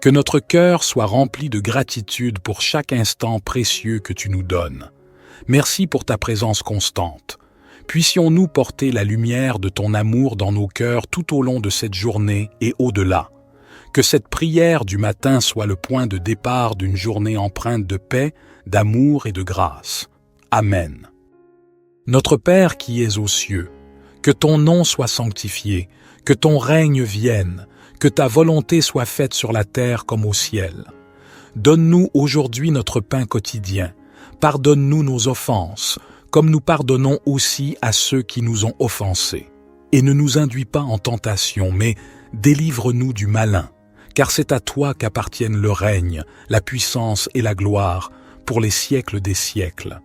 Que notre cœur soit rempli de gratitude pour chaque instant précieux que tu nous donnes. Merci pour ta présence constante. Puissions-nous porter la lumière de ton amour dans nos cœurs tout au long de cette journée et au-delà. Que cette prière du matin soit le point de départ d'une journée empreinte de paix, d'amour et de grâce. Amen. Notre Père qui es aux cieux, que ton nom soit sanctifié, que ton règne vienne, que ta volonté soit faite sur la terre comme au ciel. Donne-nous aujourd'hui notre pain quotidien. Pardonne-nous nos offenses, comme nous pardonnons aussi à ceux qui nous ont offensés. Et ne nous induis pas en tentation, mais délivre-nous du malin, car c'est à toi qu'appartiennent le règne, la puissance et la gloire, pour les siècles des siècles.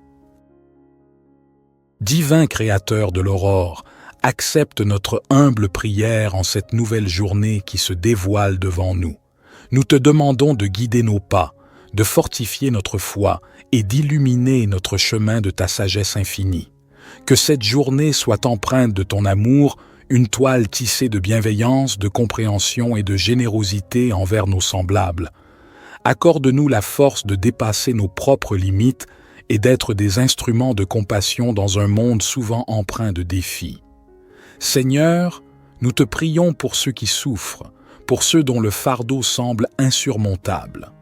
Divin Créateur de l'aurore, accepte notre humble prière en cette nouvelle journée qui se dévoile devant nous. Nous te demandons de guider nos pas, de fortifier notre foi et d'illuminer notre chemin de ta sagesse infinie. Que cette journée soit empreinte de ton amour, une toile tissée de bienveillance, de compréhension et de générosité envers nos semblables. Accorde-nous la force de dépasser nos propres limites et d'être des instruments de compassion dans un monde souvent empreint de défis. Seigneur, nous te prions pour ceux qui souffrent, pour ceux dont le fardeau semble insurmontable.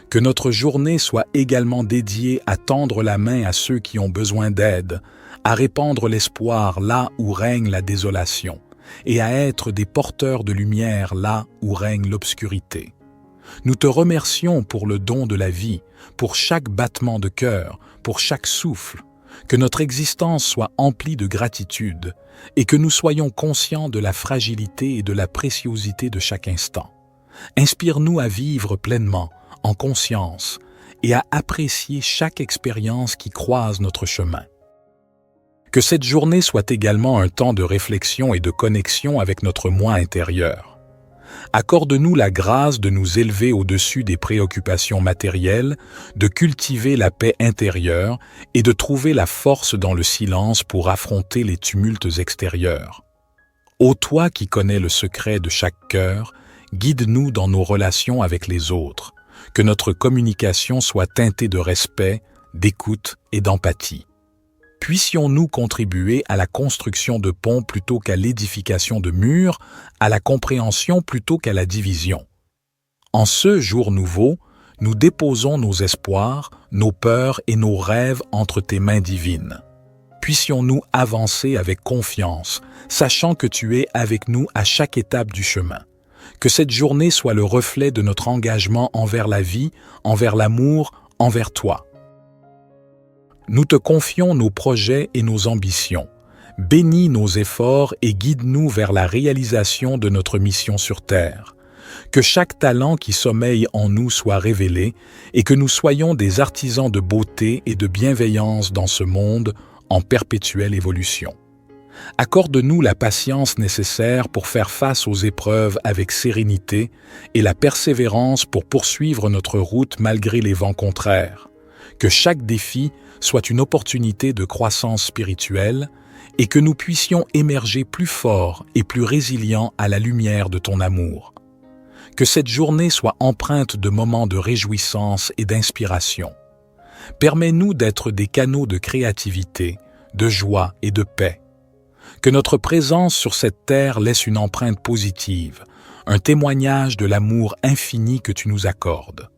Que notre journée soit également dédiée à tendre la main à ceux qui ont besoin d'aide, à répandre l'espoir là où règne la désolation, et à être des porteurs de lumière là où règne l'obscurité. Nous te remercions pour le don de la vie, pour chaque battement de cœur, pour chaque souffle, que notre existence soit emplie de gratitude et que nous soyons conscients de la fragilité et de la préciosité de chaque instant. Inspire-nous à vivre pleinement, en conscience, et à apprécier chaque expérience qui croise notre chemin. Que cette journée soit également un temps de réflexion et de connexion avec notre moi intérieur. Accorde-nous la grâce de nous élever au-dessus des préoccupations matérielles, de cultiver la paix intérieure et de trouver la force dans le silence pour affronter les tumultes extérieurs. Ô toi qui connais le secret de chaque cœur, guide-nous dans nos relations avec les autres, que notre communication soit teintée de respect, d'écoute et d'empathie. Puissions-nous contribuer à la construction de ponts plutôt qu'à l'édification de murs, à la compréhension plutôt qu'à la division. En ce jour nouveau, nous déposons nos espoirs, nos peurs et nos rêves entre tes mains divines. Puissions-nous avancer avec confiance, sachant que tu es avec nous à chaque étape du chemin. Que cette journée soit le reflet de notre engagement envers la vie, envers l'amour, envers toi. Nous te confions nos projets et nos ambitions. Bénis nos efforts et guide-nous vers la réalisation de notre mission sur Terre. Que chaque talent qui sommeille en nous soit révélé et que nous soyons des artisans de beauté et de bienveillance dans ce monde en perpétuelle évolution. Accorde-nous la patience nécessaire pour faire face aux épreuves avec sérénité et la persévérance pour poursuivre notre route malgré les vents contraires. Que chaque défi soit une opportunité de croissance spirituelle et que nous puissions émerger plus forts et plus résilients à la lumière de ton amour. Que cette journée soit empreinte de moments de réjouissance et d'inspiration. Permets-nous d'être des canaux de créativité, de joie et de paix. Que notre présence sur cette terre laisse une empreinte positive, un témoignage de l'amour infini que tu nous accordes.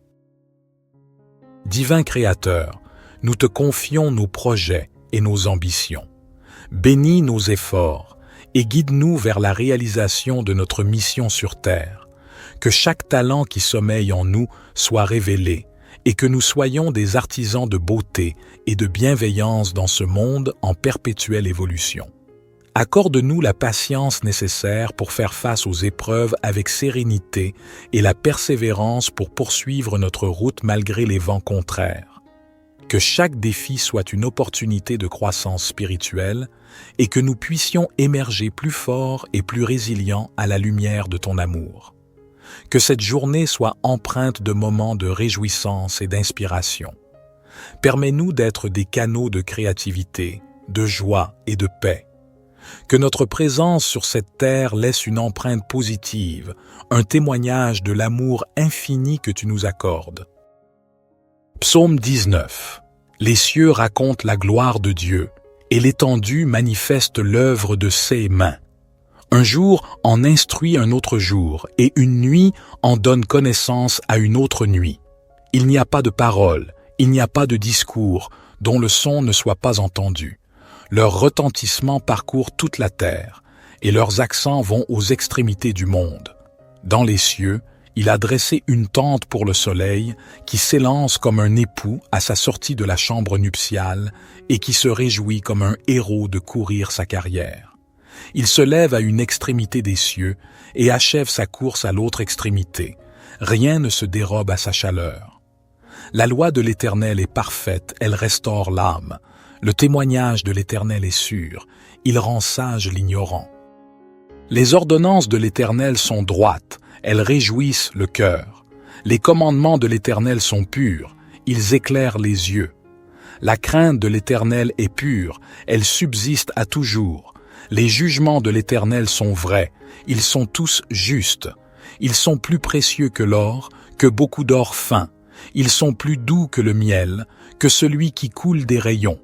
Divin Créateur, nous te confions nos projets et nos ambitions. Bénis nos efforts et guide-nous vers la réalisation de notre mission sur Terre. Que chaque talent qui sommeille en nous soit révélé et que nous soyons des artisans de beauté et de bienveillance dans ce monde en perpétuelle évolution. Accorde-nous la patience nécessaire pour faire face aux épreuves avec sérénité et la persévérance pour poursuivre notre route malgré les vents contraires. que chaque défi soit une opportunité de croissance spirituelle et que nous puissions émerger plus forts et plus résilients à la lumière de ton amour. Que cette journée soit empreinte de moments de réjouissance et d'inspiration. Permets-nous d'être des canaux de créativité, de joie et de paix. Que notre présence sur cette terre laisse une empreinte positive, un témoignage de l'amour infini que tu nous accordes. Psaume 19. Les cieux racontent la gloire de Dieu, et l'étendue manifeste l'œuvre de ses mains. Un jour en instruit un autre jour, et une nuit en donne connaissance à une autre nuit. Il n'y a pas de parole, il n'y a pas de discours, dont le son ne soit pas entendu. Leur retentissement parcourt toute la terre, et leurs accents vont aux extrémités du monde. Dans les cieux, il a dressé une tente pour le soleil, qui s'élance comme un époux à sa sortie de la chambre nuptiale, et qui se réjouit comme un héros de courir sa carrière. Il se lève à une extrémité des cieux, et achève sa course à l'autre extrémité. Rien ne se dérobe à sa chaleur. La loi de l'Éternel est parfaite, elle restaure l'âme. Le témoignage de l'Éternel est sûr, il rend sage l'ignorant. Les ordonnances de l'Éternel sont droites, elles réjouissent le cœur. Les commandements de l'Éternel sont purs, ils éclairent les yeux. La crainte de l'Éternel est pure, elle subsiste à toujours. Les jugements de l'Éternel sont vrais, ils sont tous justes. Ils sont plus précieux que l'or, que beaucoup d'or fin. Ils sont plus doux que le miel, que celui qui coule des rayons.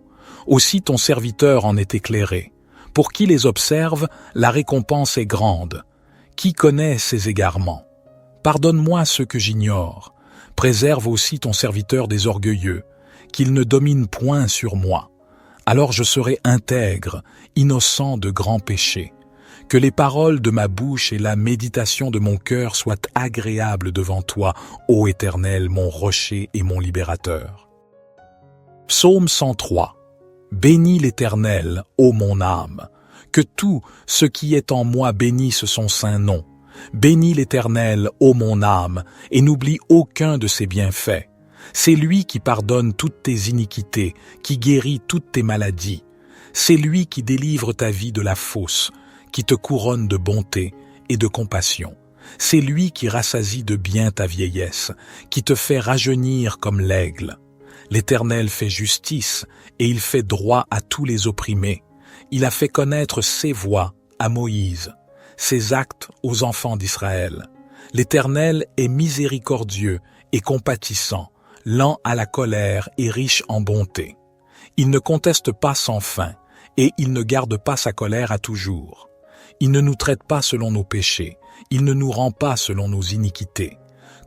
Aussi ton serviteur en est éclairé. Pour qui les observe, la récompense est grande. Qui connaît ses égarements? Pardonne-moi ce que j'ignore. Préserve aussi ton serviteur des orgueilleux, qu'il ne domine point sur moi. Alors je serai intègre, innocent de grands péchés. Que les paroles de ma bouche et la méditation de mon cœur soient agréables devant toi, ô Éternel, mon rocher et mon libérateur. Psaume 103. Bénis l'Éternel, ô mon âme. Que tout ce qui est en moi bénisse son saint nom. Bénis l'Éternel, ô mon âme, et n'oublie aucun de ses bienfaits. C'est lui qui pardonne toutes tes iniquités, qui guérit toutes tes maladies. C'est lui qui délivre ta vie de la fosse, qui te couronne de bonté et de compassion. C'est lui qui rassasie de bien ta vieillesse, qui te fait rajeunir comme l'aigle. L'Éternel fait justice, et il fait droit à tous les opprimés. Il a fait connaître ses voies à Moïse, ses actes aux enfants d'Israël. L'Éternel est miséricordieux et compatissant, lent à la colère et riche en bonté. Il ne conteste pas sans fin, et il ne garde pas sa colère à toujours. Il ne nous traite pas selon nos péchés, il ne nous rend pas selon nos iniquités.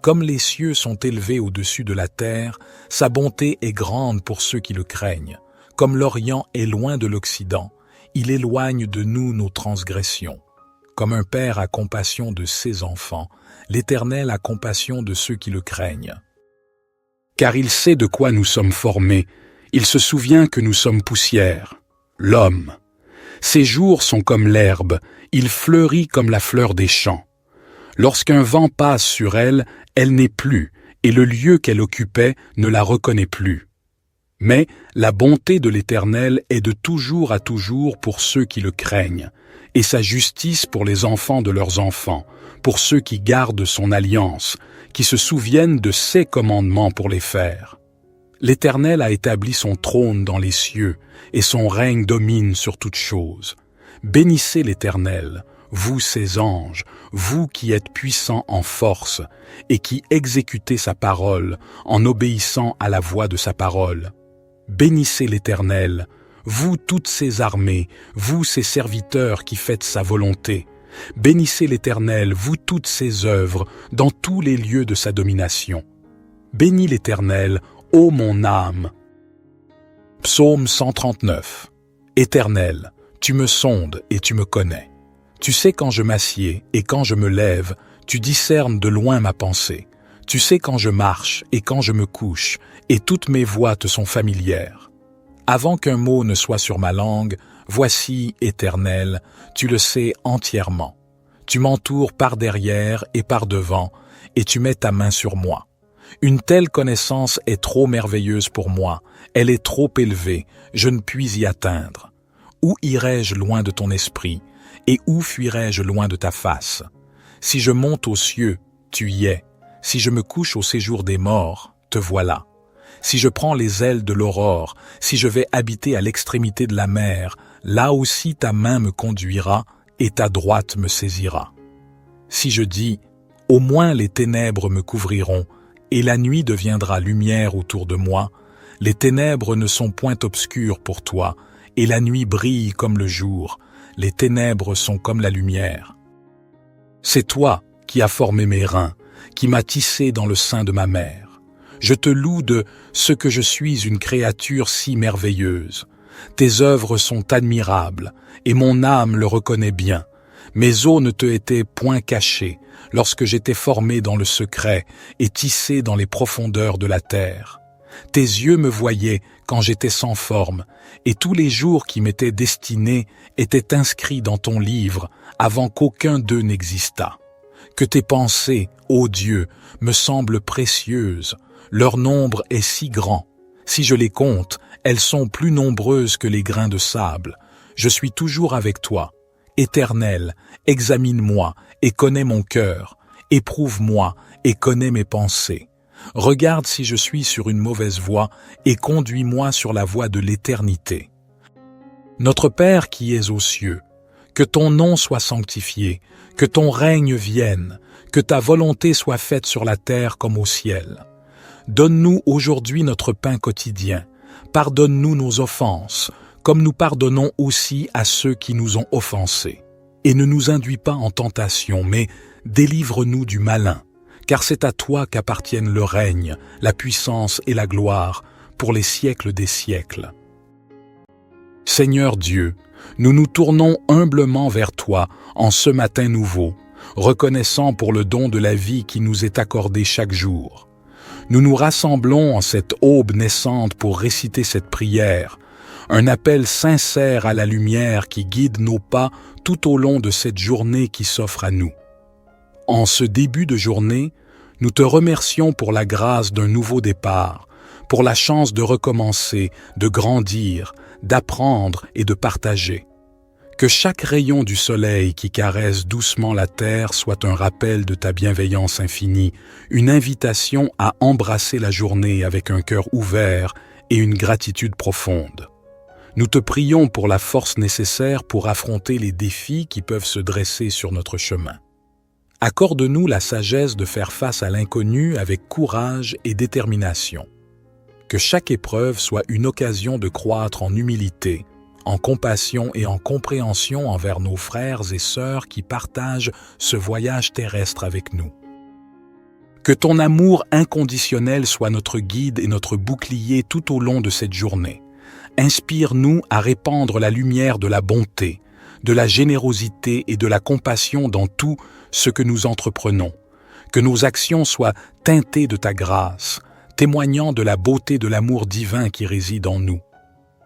Comme les cieux sont élevés au-dessus de la terre, sa bonté est grande pour ceux qui le craignent. Comme l'Orient est loin de l'Occident, il éloigne de nous nos transgressions. Comme un père a compassion de ses enfants, l'Éternel a compassion de ceux qui le craignent. Car il sait de quoi nous sommes formés, il se souvient que nous sommes poussière, l'homme. Ses jours sont comme l'herbe, il fleurit comme la fleur des champs. Lorsqu'un vent passe sur elle, elle n'est plus, et le lieu qu'elle occupait ne la reconnaît plus. Mais la bonté de l'Éternel est de toujours à toujours pour ceux qui le craignent, et sa justice pour les enfants de leurs enfants, pour ceux qui gardent son alliance, qui se souviennent de ses commandements pour les faire. L'Éternel a établi son trône dans les cieux, et son règne domine sur toutes choses. Bénissez l'Éternel, vous ses anges, vous qui êtes puissants en force, et qui exécutez sa parole en obéissant à la voix de sa parole. Bénissez l'Éternel, vous toutes ses armées, vous ses serviteurs qui faites sa volonté. Bénissez l'Éternel, vous toutes ses œuvres, dans tous les lieux de sa domination. Bénis l'Éternel, ô mon âme. Psaume 139. Éternel, tu me sondes et tu me connais. Tu sais quand je m'assieds et quand je me lève, tu discernes de loin ma pensée. Tu sais quand je marche et quand je me couche, et toutes mes voies te sont familières. Avant qu'un mot ne soit sur ma langue, voici, Éternel, tu le sais entièrement. Tu m'entoures par derrière et par devant, et tu mets ta main sur moi. Une telle connaissance est trop merveilleuse pour moi, elle est trop élevée, je ne puis y atteindre. Où irai-je loin de ton esprit, et où fuirai-je loin de ta face? Si je monte aux cieux, tu y es. Si je me couche au séjour des morts, te voilà. Si je prends les ailes de l'aurore, si je vais habiter à l'extrémité de la mer, là aussi ta main me conduira et ta droite me saisira. Si je dis, au moins les ténèbres me couvriront, et la nuit deviendra lumière autour de moi, les ténèbres ne sont point obscures pour toi, et la nuit brille comme le jour, les ténèbres sont comme la lumière. C'est toi qui as formé mes reins, qui m'as tissé dans le sein de ma mère. Je te loue de ce que je suis une créature si merveilleuse. Tes œuvres sont admirables, et mon âme le reconnaît bien. Mes os ne te étaient point cachés, lorsque j'étais formé dans le secret et tissé dans les profondeurs de la terre. Tes yeux me voyaient quand j'étais sans forme, et tous les jours qui m'étaient destinés étaient inscrits dans ton livre avant qu'aucun d'eux n'existât. Que tes pensées, ô Dieu, me semblent précieuses, leur nombre est si grand. Si je les compte, elles sont plus nombreuses que les grains de sable. Je suis toujours avec toi. Éternel, examine-moi et connais mon cœur. Éprouve-moi et connais mes pensées. Regarde si je suis sur une mauvaise voie et conduis-moi sur la voie de l'éternité. Notre Père qui es aux cieux, que ton nom soit sanctifié, que ton règne vienne, que ta volonté soit faite sur la terre comme au ciel. Donne-nous aujourd'hui notre pain quotidien. Pardonne-nous nos offenses, comme nous pardonnons aussi à ceux qui nous ont offensés. Et ne nous induis pas en tentation, mais délivre-nous du malin, car c'est à toi qu'appartiennent le règne, la puissance et la gloire, pour les siècles des siècles. Seigneur Dieu, nous nous tournons humblement vers toi en ce matin nouveau, reconnaissant pour le don de la vie qui nous est accordé chaque jour. Nous nous rassemblons en cette aube naissante pour réciter cette prière, un appel sincère à la lumière qui guide nos pas tout au long de cette journée qui s'offre à nous. En ce début de journée, nous te remercions pour la grâce d'un nouveau départ, pour la chance de recommencer, de grandir, d'apprendre et de partager. Que chaque rayon du soleil qui caresse doucement la terre soit un rappel de ta bienveillance infinie, une invitation à embrasser la journée avec un cœur ouvert et une gratitude profonde. Nous te prions pour la force nécessaire pour affronter les défis qui peuvent se dresser sur notre chemin. Accorde-nous la sagesse de faire face à l'inconnu avec courage et détermination. Que chaque épreuve soit une occasion de croître en humilité, en compassion et en compréhension envers nos frères et sœurs qui partagent ce voyage terrestre avec nous. Que ton amour inconditionnel soit notre guide et notre bouclier tout au long de cette journée. Inspire-nous à répandre la lumière de la bonté, de la générosité et de la compassion dans tout ce que nous entreprenons. Que nos actions soient teintées de ta grâce, témoignant de la beauté de l'amour divin qui réside en nous.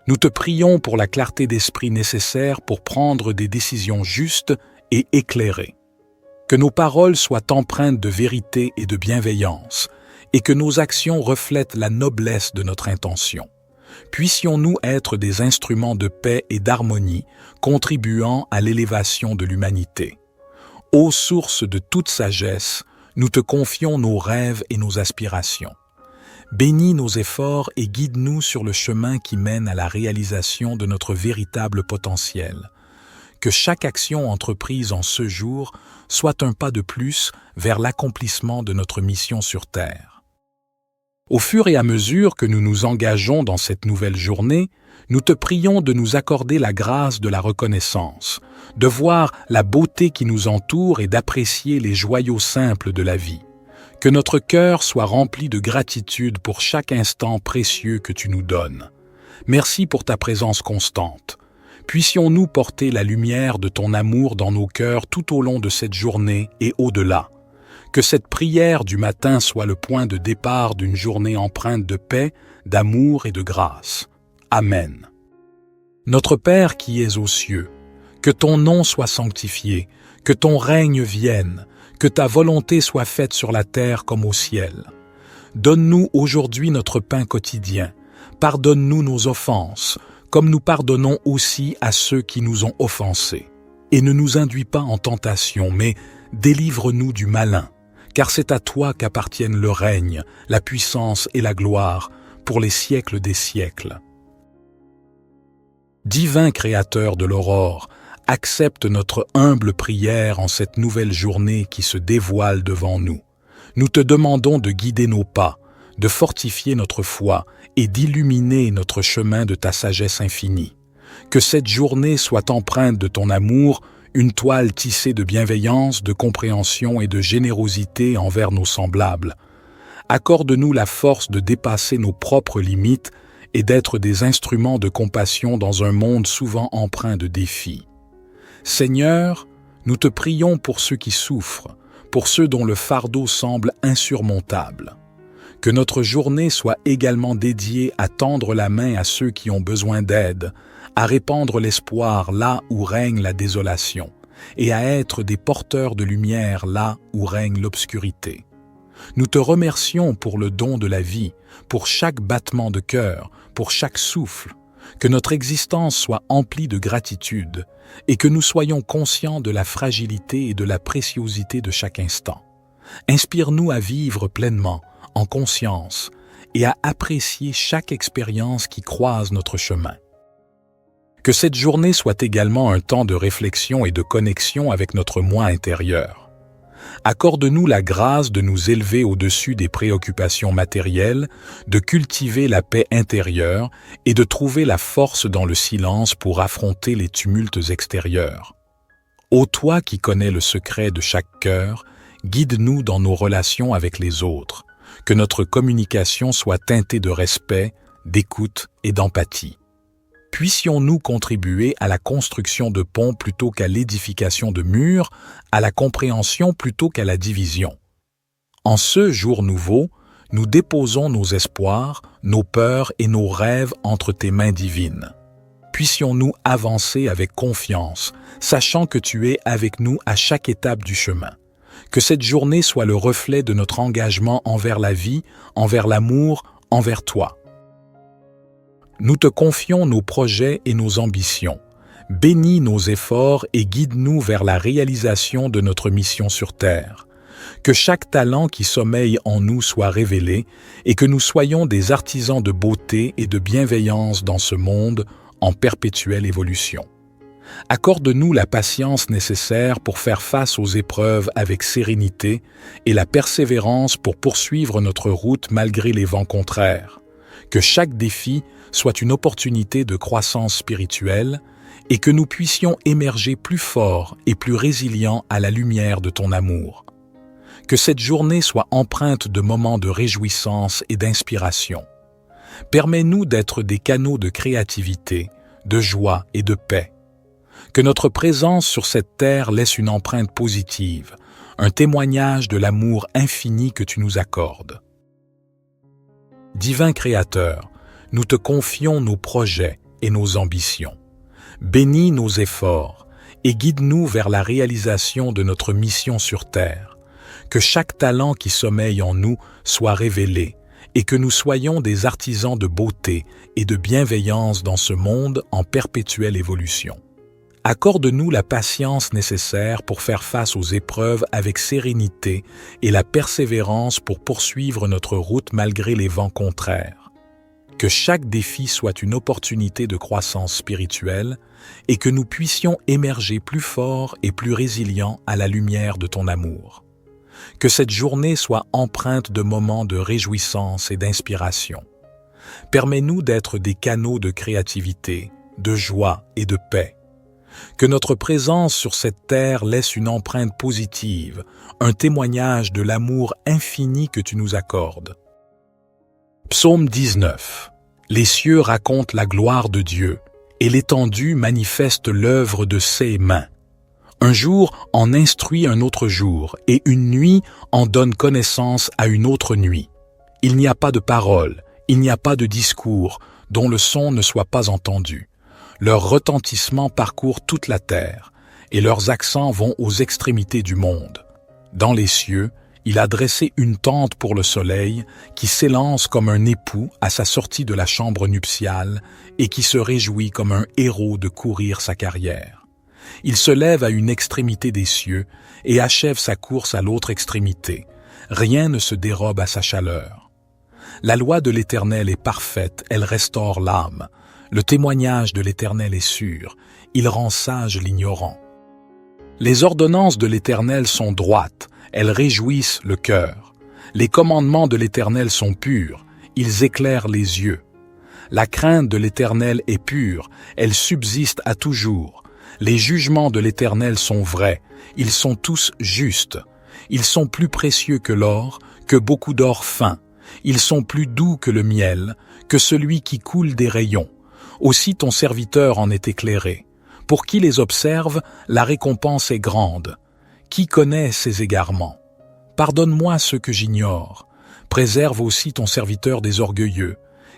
Nous te prions pour la clarté d'esprit nécessaire pour prendre des décisions justes et éclairées. Que nos paroles soient empreintes de vérité et de bienveillance, et que nos actions reflètent la noblesse de notre intention. Puissions-nous être des instruments de paix et d'harmonie, contribuant à l'élévation de l'humanité. Ô source de toute sagesse, nous te confions nos rêves et nos aspirations. Bénis nos efforts et guide-nous sur le chemin qui mène à la réalisation de notre véritable potentiel. Que chaque action entreprise en ce jour soit un pas de plus vers l'accomplissement de notre mission sur Terre. Au fur et à mesure que nous nous engageons dans cette nouvelle journée, nous te prions de nous accorder la grâce de la reconnaissance, de voir la beauté qui nous entoure et d'apprécier les joyaux simples de la vie. Que notre cœur soit rempli de gratitude pour chaque instant précieux que tu nous donnes. Merci pour ta présence constante. Puissions-nous porter la lumière de ton amour dans nos cœurs tout au long de cette journée et au-delà. Que cette prière du matin soit le point de départ d'une journée empreinte de paix, d'amour et de grâce. Amen. Notre Père qui es aux cieux, que ton nom soit sanctifié, que ton règne vienne, que ta volonté soit faite sur la terre comme au ciel. Donne-nous aujourd'hui notre pain quotidien. Pardonne-nous nos offenses, comme nous pardonnons aussi à ceux qui nous ont offensés. Et ne nous induis pas en tentation, mais délivre-nous du malin, car c'est à toi qu'appartiennent le règne, la puissance et la gloire, pour les siècles des siècles. Divin Créateur de l'aurore, accepte notre humble prière en cette nouvelle journée qui se dévoile devant nous. Nous te demandons de guider nos pas, de fortifier notre foi et d'illuminer notre chemin de ta sagesse infinie. Que cette journée soit empreinte de ton amour, une toile tissée de bienveillance, de compréhension et de générosité envers nos semblables. Accorde-nous la force de dépasser nos propres limites et d'être des instruments de compassion dans un monde souvent empreint de défis. Seigneur, nous te prions pour ceux qui souffrent, pour ceux dont le fardeau semble insurmontable. Que notre journée soit également dédiée à tendre la main à ceux qui ont besoin d'aide, à répandre l'espoir là où règne la désolation, et à être des porteurs de lumière là où règne l'obscurité. Nous te remercions pour le don de la vie, pour chaque battement de cœur, pour chaque souffle, que notre existence soit emplie de gratitude et que nous soyons conscients de la fragilité et de la préciosité de chaque instant. Inspire-nous à vivre pleinement, en conscience, et à apprécier chaque expérience qui croise notre chemin. Que cette journée soit également un temps de réflexion et de connexion avec notre moi intérieur. Accorde-nous la grâce de nous élever au-dessus des préoccupations matérielles, de cultiver la paix intérieure et de trouver la force dans le silence pour affronter les tumultes extérieurs. Ô toi qui connais le secret de chaque cœur, guide-nous dans nos relations avec les autres, que notre communication soit teintée de respect, d'écoute et d'empathie. Puissions-nous contribuer à la construction de ponts plutôt qu'à l'édification de murs, à la compréhension plutôt qu'à la division. En ce jour nouveau, nous déposons nos espoirs, nos peurs et nos rêves entre tes mains divines. Puissions-nous avancer avec confiance, sachant que tu es avec nous à chaque étape du chemin. Que cette journée soit le reflet de notre engagement envers la vie, envers l'amour, envers toi. Nous te confions nos projets et nos ambitions. Bénis nos efforts et guide-nous vers la réalisation de notre mission sur Terre. Que chaque talent qui sommeille en nous soit révélé et que nous soyons des artisans de beauté et de bienveillance dans ce monde en perpétuelle évolution. Accorde-nous la patience nécessaire pour faire face aux épreuves avec sérénité et la persévérance pour poursuivre notre route malgré les vents contraires. Que chaque défi soit une opportunité de croissance spirituelle et que nous puissions émerger plus forts et plus résilients à la lumière de ton amour. Que cette journée soit empreinte de moments de réjouissance et d'inspiration. Permets-nous d'être des canaux de créativité, de joie et de paix. Que notre présence sur cette terre laisse une empreinte positive, un témoignage de l'amour infini que tu nous accordes. Divin Créateur, nous te confions nos projets et nos ambitions. Bénis nos efforts et guide-nous vers la réalisation de notre mission sur Terre. Que chaque talent qui sommeille en nous soit révélé et que nous soyons des artisans de beauté et de bienveillance dans ce monde en perpétuelle évolution. Accorde-nous la patience nécessaire pour faire face aux épreuves avec sérénité et la persévérance pour poursuivre notre route malgré les vents contraires. Que chaque défi soit une opportunité de croissance spirituelle et que nous puissions émerger plus forts et plus résilients à la lumière de ton amour. Que cette journée soit empreinte de moments de réjouissance et d'inspiration. Permets-nous d'être des canaux de créativité, de joie et de paix. Que notre présence sur cette terre laisse une empreinte positive, un témoignage de l'amour infini que tu nous accordes. Psaume 19. Les cieux racontent la gloire de Dieu, et l'étendue manifeste l'œuvre de ses mains. Un jour en instruit un autre jour, et une nuit en donne connaissance à une autre nuit. Il n'y a pas de parole, il n'y a pas de discours, dont le son ne soit pas entendu. Leur retentissement parcourt toute la terre, et leurs accents vont aux extrémités du monde. Dans les cieux, Il a dressé une tente pour le soleil qui s'élance comme un époux à sa sortie de la chambre nuptiale et qui se réjouit comme un héros de courir sa carrière. Il se lève à une extrémité des cieux et achève sa course à l'autre extrémité. Rien ne se dérobe à sa chaleur. La loi de l'Éternel est parfaite, elle restaure l'âme. Le témoignage de l'Éternel est sûr, il rend sage l'ignorant. Les ordonnances de l'Éternel sont droites, elles réjouissent le cœur. Les commandements de l'Éternel sont purs, ils éclairent les yeux. La crainte de l'Éternel est pure, elle subsiste à toujours. Les jugements de l'Éternel sont vrais, ils sont tous justes. Ils sont plus précieux que l'or, que beaucoup d'or fin. Ils sont plus doux que le miel, que celui qui coule des rayons. Aussi ton serviteur en est éclairé. Pour qui les observe, la récompense est grande. Qui connaît ses égarements? Pardonne-moi ce que j'ignore. Préserve aussi ton serviteur des orgueilleux,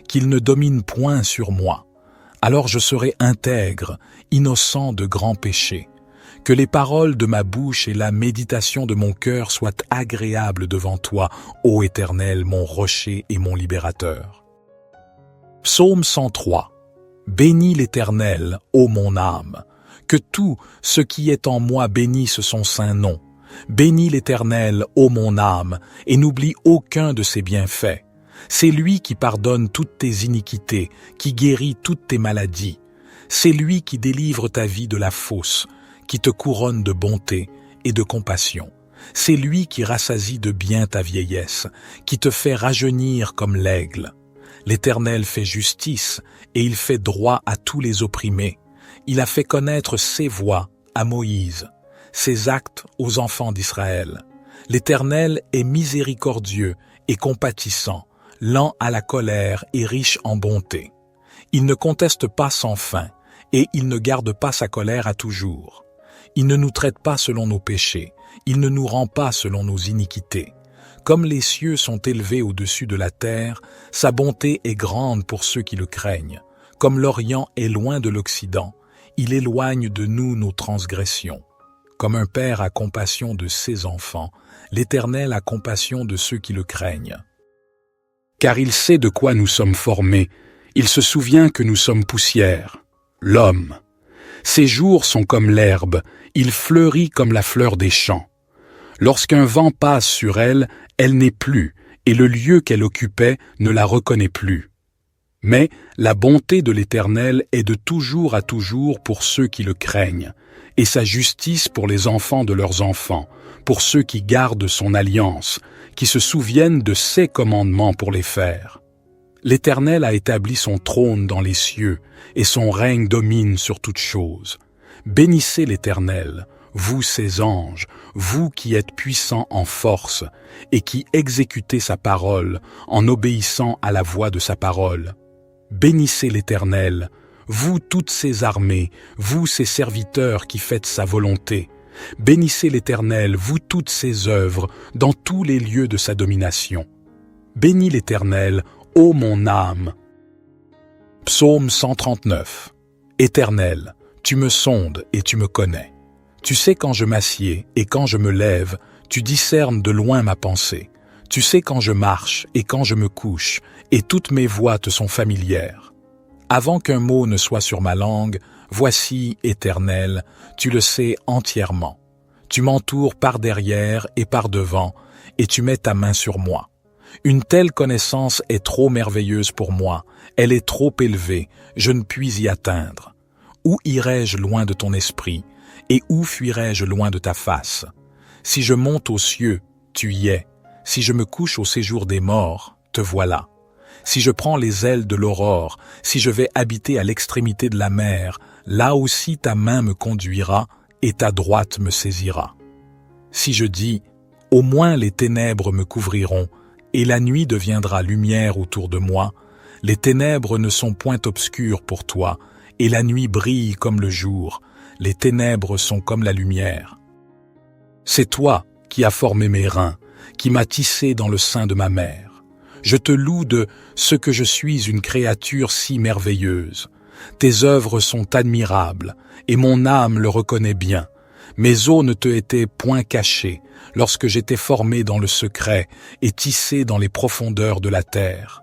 qu'il ne domine point sur moi. Alors je serai intègre, innocent de grands péchés. Que les paroles de ma bouche et la méditation de mon cœur soient agréables devant toi, ô Éternel, mon rocher et mon libérateur. Psaume 103. Bénis l'Éternel, ô mon âme. Que tout ce qui est en moi bénisse son saint nom. Bénis l'Éternel, ô mon âme, et n'oublie aucun de ses bienfaits. C'est lui qui pardonne toutes tes iniquités, qui guérit toutes tes maladies. C'est lui qui délivre ta vie de la fosse, qui te couronne de bonté et de compassion. C'est lui qui rassasie de bien ta vieillesse, qui te fait rajeunir comme l'aigle. L'Éternel fait justice et il fait droit à tous les opprimés. Il a fait connaître ses voies à Moïse, ses actes aux enfants d'Israël. L'Éternel est miséricordieux et compatissant, lent à la colère et riche en bonté. Il ne conteste pas sans fin et il ne garde pas sa colère à toujours. Il ne nous traite pas selon nos péchés, il ne nous rend pas selon nos iniquités. Comme les cieux sont élevés au-dessus de la terre, sa bonté est grande pour ceux qui le craignent. Comme l'Orient est loin de l'Occident, il éloigne de nous nos transgressions. Comme un père a compassion de ses enfants, l'Éternel a compassion de ceux qui le craignent. Car il sait de quoi nous sommes formés, il se souvient que nous sommes poussière, l'homme. Ses jours sont comme l'herbe, il fleurit comme la fleur des champs. Lorsqu'un vent passe sur elle, elle n'est plus, et le lieu qu'elle occupait ne la reconnaît plus. Mais la bonté de l'Éternel est de toujours à toujours pour ceux qui le craignent, et sa justice pour les enfants de leurs enfants, pour ceux qui gardent son alliance, qui se souviennent de ses commandements pour les faire. L'Éternel a établi son trône dans les cieux, et son règne domine sur toutes choses. Bénissez l'Éternel, vous ses anges, vous qui êtes puissants en force, et qui exécutez sa parole en obéissant à la voix de sa parole. Bénissez l'Éternel, vous toutes ses armées, vous ses serviteurs qui faites sa volonté. Bénissez l'Éternel, vous toutes ses œuvres, dans tous les lieux de sa domination. Bénis l'Éternel, ô mon âme. Psaume 139. Éternel, tu me sondes et tu me connais. Tu sais quand je m'assieds et quand je me lève, tu discernes de loin ma pensée. Tu sais quand je marche et quand je me couche, et toutes mes voies te sont familières. Avant qu'un mot ne soit sur ma langue, voici, Éternel, tu le sais entièrement. Tu m'entoures par derrière et par devant, et tu mets ta main sur moi. Une telle connaissance est trop merveilleuse pour moi, elle est trop élevée, je ne puis y atteindre. Où irai-je loin de ton esprit, et où fuirai-je loin de ta face? Si je monte aux cieux, tu y es. Si je me couche au séjour des morts, te voilà. Si je prends les ailes de l'aurore, si je vais habiter à l'extrémité de la mer, là aussi ta main me conduira et ta droite me saisira. Si je dis, au moins les ténèbres me couvriront, et la nuit deviendra lumière autour de moi, les ténèbres ne sont point obscures pour toi, et la nuit brille comme le jour, les ténèbres sont comme la lumière. C'est toi qui as formé mes reins, qui m'as tissé dans le sein de ma mère. Je te loue de ce que je suis une créature si merveilleuse. Tes œuvres sont admirables, et mon âme le reconnaît bien. Mes os ne te étaient point cachés lorsque j'étais formé dans le secret et tissé dans les profondeurs de la terre.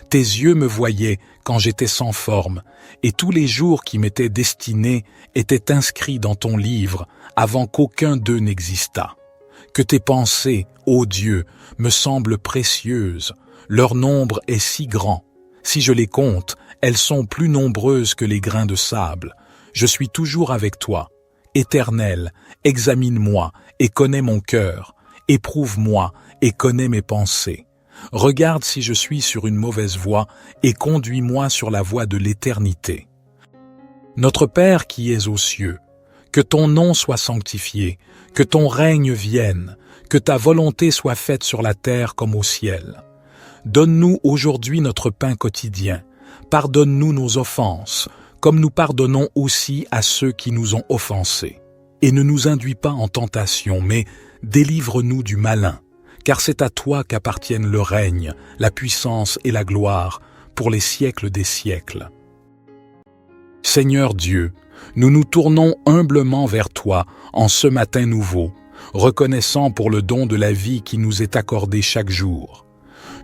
Tes yeux me voyaient quand j'étais sans forme, et tous les jours qui m'étaient destinés étaient inscrits dans ton livre avant qu'aucun d'eux n'existât. Que tes pensées, ô Dieu, me semblent précieuses, leur nombre est si grand. Si je les compte, elles sont plus nombreuses que les grains de sable. Je suis toujours avec toi. Éternel, examine-moi et connais mon cœur. Éprouve-moi et connais mes pensées. Regarde si je suis sur une mauvaise voie et conduis-moi sur la voie de l'éternité. Notre Père qui es aux cieux, que ton nom soit sanctifié, que ton règne vienne, que ta volonté soit faite sur la terre comme au ciel. Donne-nous aujourd'hui notre pain quotidien. Pardonne-nous nos offenses, comme nous pardonnons aussi à ceux qui nous ont offensés. Et ne nous induis pas en tentation, mais délivre-nous du malin, car c'est à toi qu'appartiennent le règne, la puissance et la gloire, pour les siècles des siècles. Seigneur Dieu, nous nous tournons humblement vers toi en ce matin nouveau, reconnaissant pour le don de la vie qui nous est accordé chaque jour.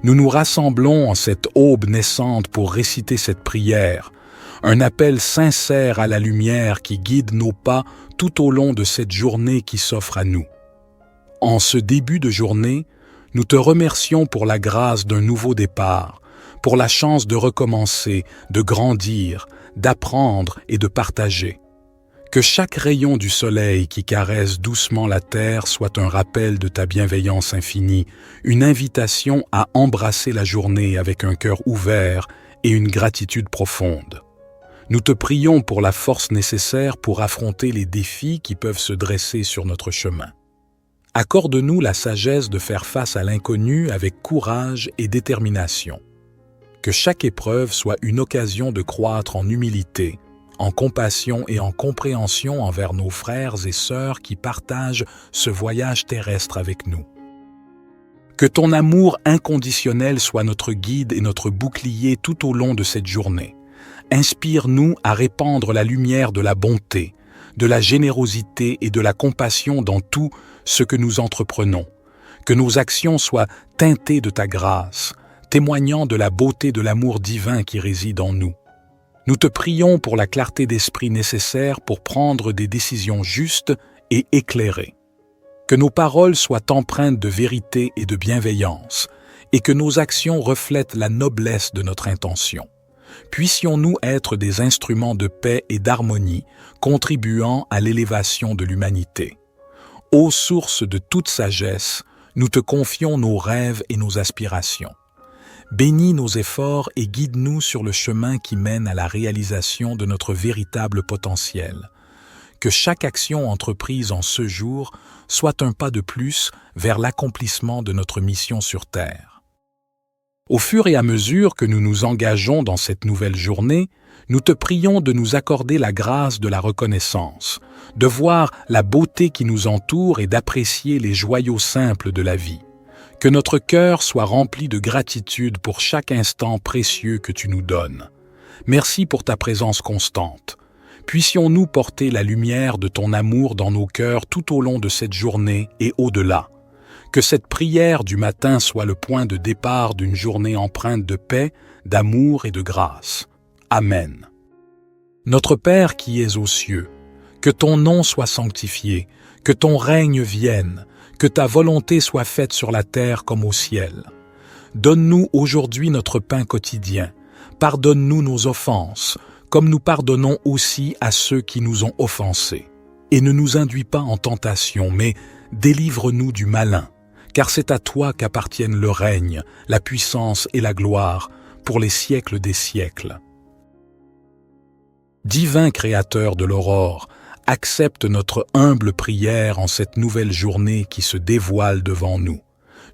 Nous nous rassemblons en cette aube naissante pour réciter cette prière, un appel sincère à la lumière qui guide nos pas tout au long de cette journée qui s'offre à nous. En ce début de journée, nous te remercions pour la grâce d'un nouveau départ, pour la chance de recommencer, de grandir, d'apprendre et de partager. Que chaque rayon du soleil qui caresse doucement la terre soit un rappel de ta bienveillance infinie, une invitation à embrasser la journée avec un cœur ouvert et une gratitude profonde. Nous te prions pour la force nécessaire pour affronter les défis qui peuvent se dresser sur notre chemin. Accorde-nous la sagesse de faire face à l'inconnu avec courage et détermination. Que chaque épreuve soit une occasion de croître en humilité, en compassion et en compréhension envers nos frères et sœurs qui partagent ce voyage terrestre avec nous. Que ton amour inconditionnel soit notre guide et notre bouclier tout au long de cette journée. Inspire-nous à répandre la lumière de la bonté, de la générosité et de la compassion dans tout ce que nous entreprenons. Que nos actions soient teintées de ta grâce, témoignant de la beauté de l'amour divin qui réside en nous. Nous te prions pour la clarté d'esprit nécessaire pour prendre des décisions justes et éclairées. Que nos paroles soient empreintes de vérité et de bienveillance, et que nos actions reflètent la noblesse de notre intention. Puissions-nous être des instruments de paix et d'harmonie, contribuant à l'élévation de l'humanité. Ô source de toute sagesse, nous te confions nos rêves et nos aspirations. Bénis nos efforts et guide-nous sur le chemin qui mène à la réalisation de notre véritable potentiel. Que chaque action entreprise en ce jour soit un pas de plus vers l'accomplissement de notre mission sur Terre. Au fur et à mesure que nous nous engageons dans cette nouvelle journée, nous te prions de nous accorder la grâce de la reconnaissance, de voir la beauté qui nous entoure et d'apprécier les joyaux simples de la vie. Que notre cœur soit rempli de gratitude pour chaque instant précieux que tu nous donnes. Merci pour ta présence constante. Puissions-nous porter la lumière de ton amour dans nos cœurs tout au long de cette journée et au-delà. Que cette prière du matin soit le point de départ d'une journée empreinte de paix, d'amour et de grâce. Amen. Notre Père qui es aux cieux, que ton nom soit sanctifié, que ton règne vienne, que ta volonté soit faite sur la terre comme au ciel. Donne-nous aujourd'hui notre pain quotidien. Pardonne-nous nos offenses, comme nous pardonnons aussi à ceux qui nous ont offensés. Et ne nous induis pas en tentation, mais délivre-nous du malin, car c'est à toi qu'appartiennent le règne, la puissance et la gloire, pour les siècles des siècles. Divin Créateur de l'aurore, accepte notre humble prière en cette nouvelle journée qui se dévoile devant nous.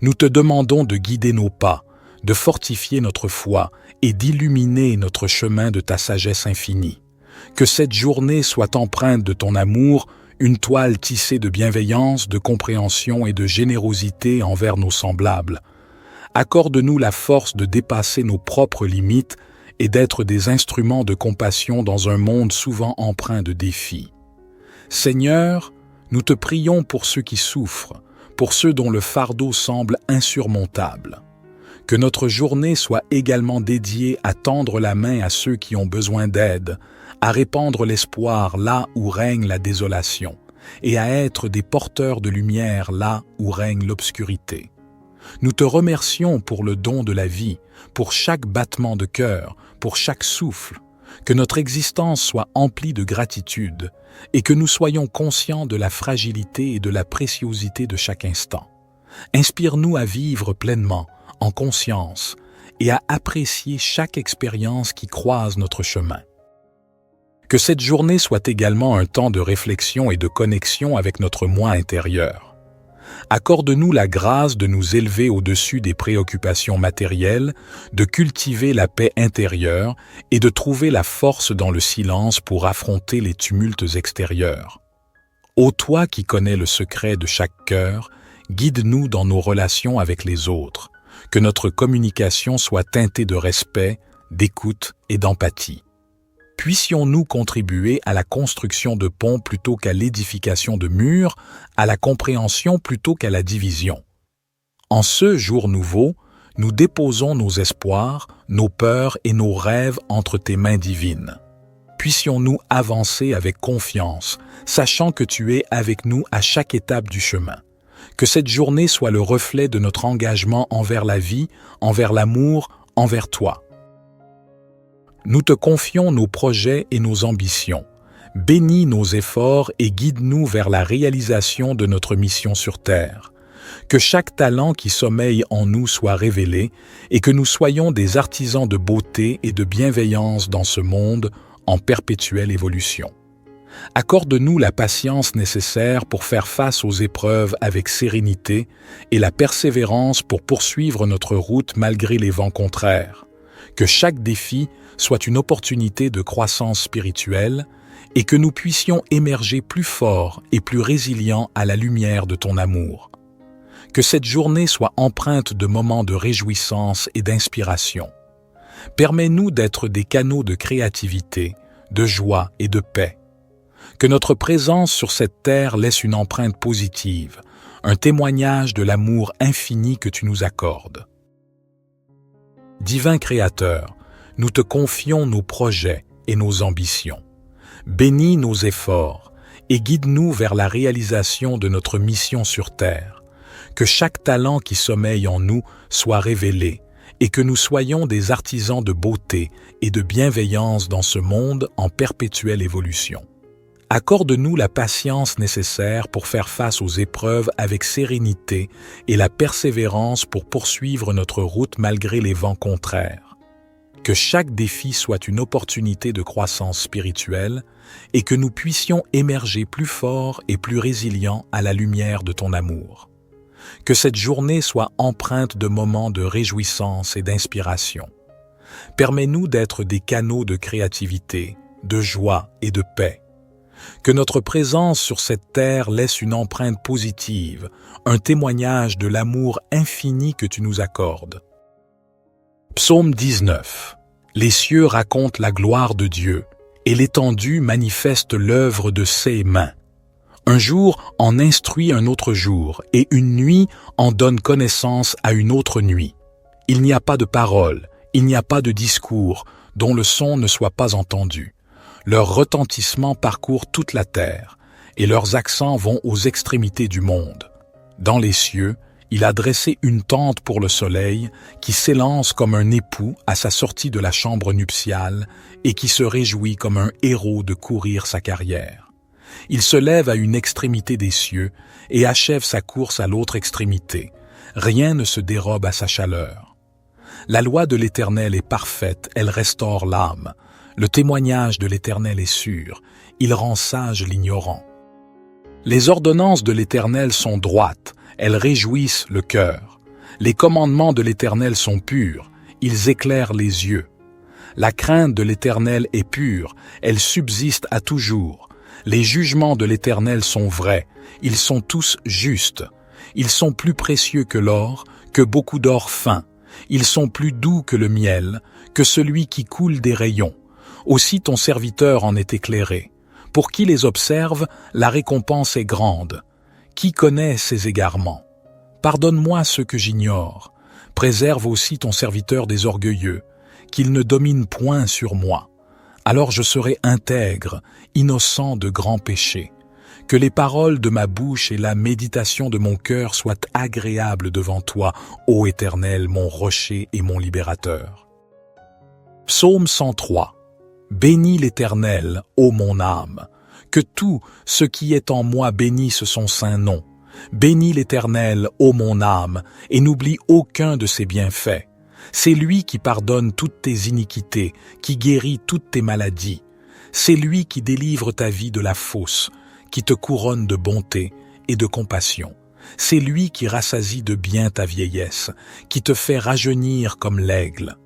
Nous te demandons de guider nos pas, de fortifier notre foi et d'illuminer notre chemin de ta sagesse infinie. Que cette journée soit empreinte de ton amour, une toile tissée de bienveillance, de compréhension et de générosité envers nos semblables. Accorde-nous la force de dépasser nos propres limites et d'être des instruments de compassion dans un monde souvent empreint de défis. Seigneur, Nous te prions pour ceux qui souffrent, pour ceux dont le fardeau semble insurmontable. Que notre journée soit également dédiée à tendre la main à ceux qui ont besoin d'aide, à répandre l'espoir là où règne la désolation, et à être des porteurs de lumière là où règne l'obscurité. Nous te remercions pour le don de la vie, pour chaque battement de cœur, pour chaque souffle, que notre existence soit emplie de gratitude et que nous soyons conscients de la fragilité et de la préciosité de chaque instant. Inspire-nous à vivre pleinement, en conscience, et à apprécier chaque expérience qui croise notre chemin. Que cette journée soit également un temps de réflexion et de connexion avec notre moi intérieur. Accorde-nous la grâce de nous élever au-dessus des préoccupations matérielles, de cultiver la paix intérieure et de trouver la force dans le silence pour affronter les tumultes extérieurs. Ô toi qui connais le secret de chaque cœur, guide-nous dans nos relations avec les autres, que notre communication soit teintée de respect, d'écoute et d'empathie. Puissions-nous contribuer à la construction de ponts plutôt qu'à l'édification de murs, à la compréhension plutôt qu'à la division. En ce jour nouveau, nous déposons nos espoirs, nos peurs et nos rêves entre tes mains divines. Puissions-nous avancer avec confiance, sachant que tu es avec nous à chaque étape du chemin. Que cette journée soit le reflet de notre engagement envers la vie, envers l'amour, envers toi. Nous te confions nos projets et nos ambitions. Bénis nos efforts et guide-nous vers la réalisation de notre mission sur Terre. Que chaque talent qui sommeille en nous soit révélé et que nous soyons des artisans de beauté et de bienveillance dans ce monde en perpétuelle évolution. Accorde-nous la patience nécessaire pour faire face aux épreuves avec sérénité et la persévérance pour poursuivre notre route malgré les vents contraires. Que chaque défi soit une opportunité de croissance spirituelle et que nous puissions émerger plus forts et plus résilients à la lumière de ton amour. Que cette journée soit empreinte de moments de réjouissance et d'inspiration. Permets-nous d'être des canaux de créativité, de joie et de paix. Que notre présence sur cette terre laisse une empreinte positive, un témoignage de l'amour infini que tu nous accordes. Divin Créateur, nous te confions nos projets et nos ambitions. Bénis nos efforts et guide-nous vers la réalisation de notre mission sur Terre. Que chaque talent qui sommeille en nous soit révélé et que nous soyons des artisans de beauté et de bienveillance dans ce monde en perpétuelle évolution. Accorde-nous la patience nécessaire pour faire face aux épreuves avec sérénité et la persévérance pour poursuivre notre route malgré les vents contraires. Que chaque défi soit une opportunité de croissance spirituelle et que nous puissions émerger plus forts et plus résilients à la lumière de ton amour. Que cette journée soit empreinte de moments de réjouissance et d'inspiration. Permets-nous d'être des canaux de créativité, de joie et de paix. Que notre présence sur cette terre laisse une empreinte positive, un témoignage de l'amour infini que tu nous accordes. Psaume 19. Les cieux racontent la gloire de Dieu, et l'étendue manifeste l'œuvre de ses mains. Un jour en instruit un autre jour, et une nuit en donne connaissance à une autre nuit. Il n'y a pas de parole, il n'y a pas de discours, dont le son ne soit pas entendu. Leur retentissement parcourt toute la terre, et leurs accents vont aux extrémités du monde. Dans les cieux, il a dressé une tente pour le soleil, qui s'élance comme un époux à sa sortie de la chambre nuptiale, et qui se réjouit comme un héros de courir sa carrière. Il se lève à une extrémité des cieux, et achève sa course à l'autre extrémité. Rien ne se dérobe à sa chaleur. La loi de l'Éternel est parfaite, elle restaure l'âme. Le témoignage de l'Éternel est sûr, il rend sage l'ignorant. Les ordonnances de l'Éternel sont droites, elles réjouissent le cœur. Les commandements de l'Éternel sont purs, ils éclairent les yeux. La crainte de l'Éternel est pure, elle subsiste à toujours. Les jugements de l'Éternel sont vrais, ils sont tous justes. Ils sont plus précieux que l'or, que beaucoup d'or fin. Ils sont plus doux que le miel, que celui qui coule des rayons. Aussi ton serviteur en est éclairé. Pour qui les observe, la récompense est grande. Qui connaît ses égarements? Pardonne-moi ceux que j'ignore. Préserve aussi ton serviteur des orgueilleux, qu'il ne domine point sur moi. Alors je serai intègre, innocent de grands péchés. Que les paroles de ma bouche et la méditation de mon cœur soient agréables devant toi, ô Éternel, mon rocher et mon libérateur. Psaume 103. Bénis l'Éternel, ô mon âme. Que tout ce qui est en moi bénisse son saint nom. Bénis l'Éternel, ô mon âme, et n'oublie aucun de ses bienfaits. C'est lui qui pardonne toutes tes iniquités, qui guérit toutes tes maladies. C'est lui qui délivre ta vie de la fosse, qui te couronne de bonté et de compassion. C'est lui qui rassasie de bien ta vieillesse, qui te fait rajeunir comme l'aigle.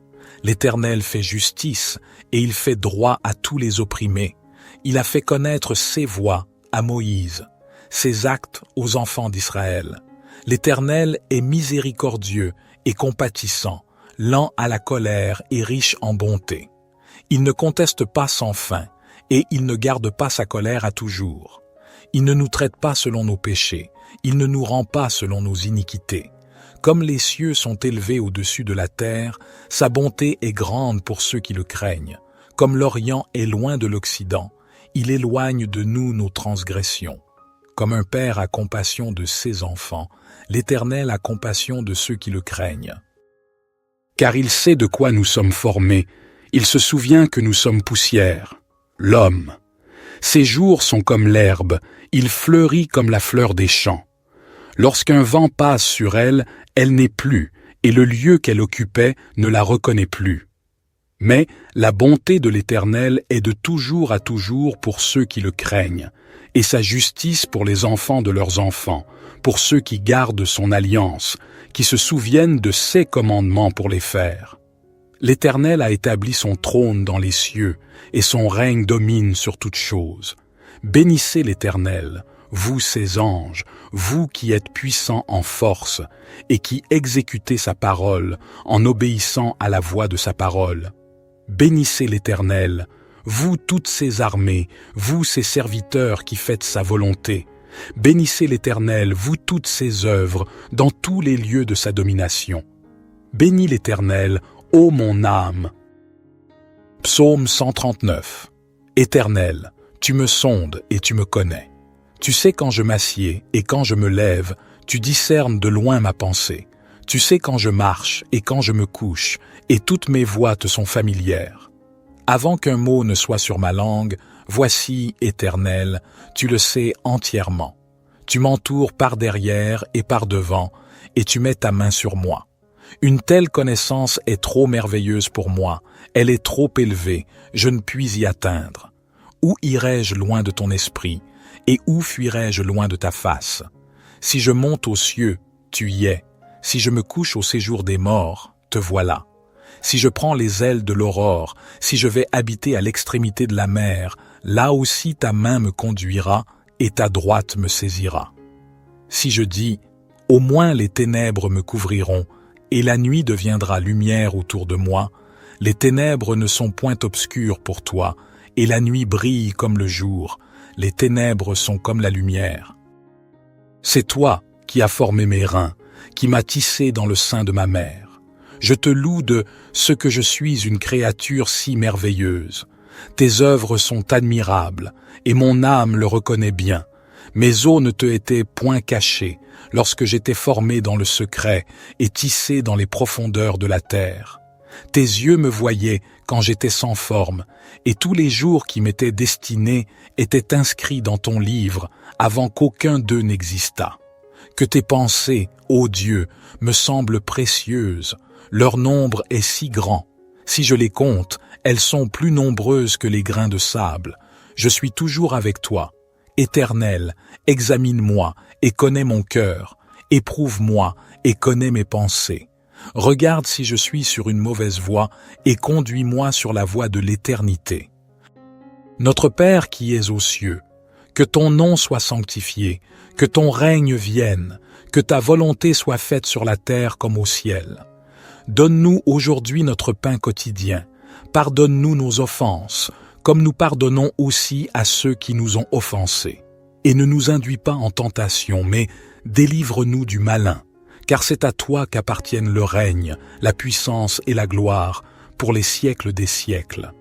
L'Éternel fait justice et il fait droit à tous les opprimés. Il a fait connaître ses voies à Moïse, ses actes aux enfants d'Israël. L'Éternel est miséricordieux et compatissant, lent à la colère et riche en bonté. Il ne conteste pas sans fin, et il ne garde pas sa colère à toujours. Il ne nous traite pas selon nos péchés, il ne nous rend pas selon nos iniquités. Comme les cieux sont élevés au-dessus de la terre, sa bonté est grande pour ceux qui le craignent. Comme l'Orient est loin de l'Occident, il éloigne de nous nos transgressions. Comme un père a compassion de ses enfants, l'Éternel a compassion de ceux qui le craignent. Car il sait de quoi nous sommes formés, il se souvient que nous sommes poussière. L'homme. Ses jours sont comme l'herbe, il fleurit comme la fleur des champs. Lorsqu'un vent passe sur elle, elle n'est plus, et le lieu qu'elle occupait ne la reconnaît plus. Mais la bonté de l'Éternel est de toujours à toujours pour ceux qui le craignent, et sa justice pour les enfants de leurs enfants, pour ceux qui gardent son alliance, qui se souviennent de ses commandements pour les faire. L'Éternel a établi son trône dans les cieux, et son règne domine sur toutes choses. Bénissez l'Éternel, vous ses anges, vous qui êtes puissants en force, et qui exécutez sa parole en obéissant à la voix de sa parole. Bénissez l'Éternel, vous toutes ses armées, vous ses serviteurs qui faites sa volonté. Bénissez l'Éternel, vous toutes ses œuvres, dans tous les lieux de sa domination. Bénis l'Éternel, ô mon âme. Psaume 139. Éternel, tu me sondes et tu me connais. Tu sais quand je m'assieds et quand je me lève, tu discernes de loin ma pensée. Tu sais quand je marche et quand je me couche, et toutes mes voies te sont familières. Avant qu'un mot ne soit sur ma langue, voici, Éternel, tu le sais entièrement. Tu m'entoures par derrière et par devant, et tu mets ta main sur moi. Une telle connaissance est trop merveilleuse pour moi, elle est trop élevée, je ne puis y atteindre. Où irai-je loin de ton esprit, et où fuirai-je loin de ta face? Si je monte aux cieux, tu y es. Si je me couche au séjour des morts, te voilà. Si je prends les ailes de l'aurore, si je vais habiter à l'extrémité de la mer, là aussi ta main me conduira et ta droite me saisira. Si je dis, au moins les ténèbres me couvriront, et la nuit deviendra lumière autour de moi, les ténèbres ne sont point obscures pour toi, et la nuit brille comme le jour, les ténèbres sont comme la lumière. C'est toi qui as formé mes reins, qui m'as tissé dans le sein de ma mère. Je te loue de ce que je suis une créature si merveilleuse. Tes œuvres sont admirables, et mon âme le reconnaît bien. Mes os ne te étaient point cachés, lorsque j'étais formé dans le secret et tissé dans les profondeurs de la terre. Tes yeux me voyaient quand j'étais sans forme, et tous les jours qui m'étaient destinés étaient inscrits dans ton livre avant qu'aucun d'eux n'existât. Que tes pensées, ô Dieu, me semblent précieuses, leur nombre est si grand. Si je les compte, elles sont plus nombreuses que les grains de sable. Je suis toujours avec toi. Éternel, examine-moi et connais mon cœur. Éprouve-moi et connais mes pensées. Regarde si je suis sur une mauvaise voie et conduis-moi sur la voie de l'éternité. Notre Père qui es aux cieux, que ton nom soit sanctifié, que ton règne vienne, que ta volonté soit faite sur la terre comme au ciel. Donne-nous aujourd'hui notre pain quotidien. Pardonne-nous nos offenses, comme nous pardonnons aussi à ceux qui nous ont offensés. Et ne nous induis pas en tentation, mais délivre-nous du malin, car c'est à toi qu'appartiennent le règne, la puissance et la gloire, pour les siècles des siècles.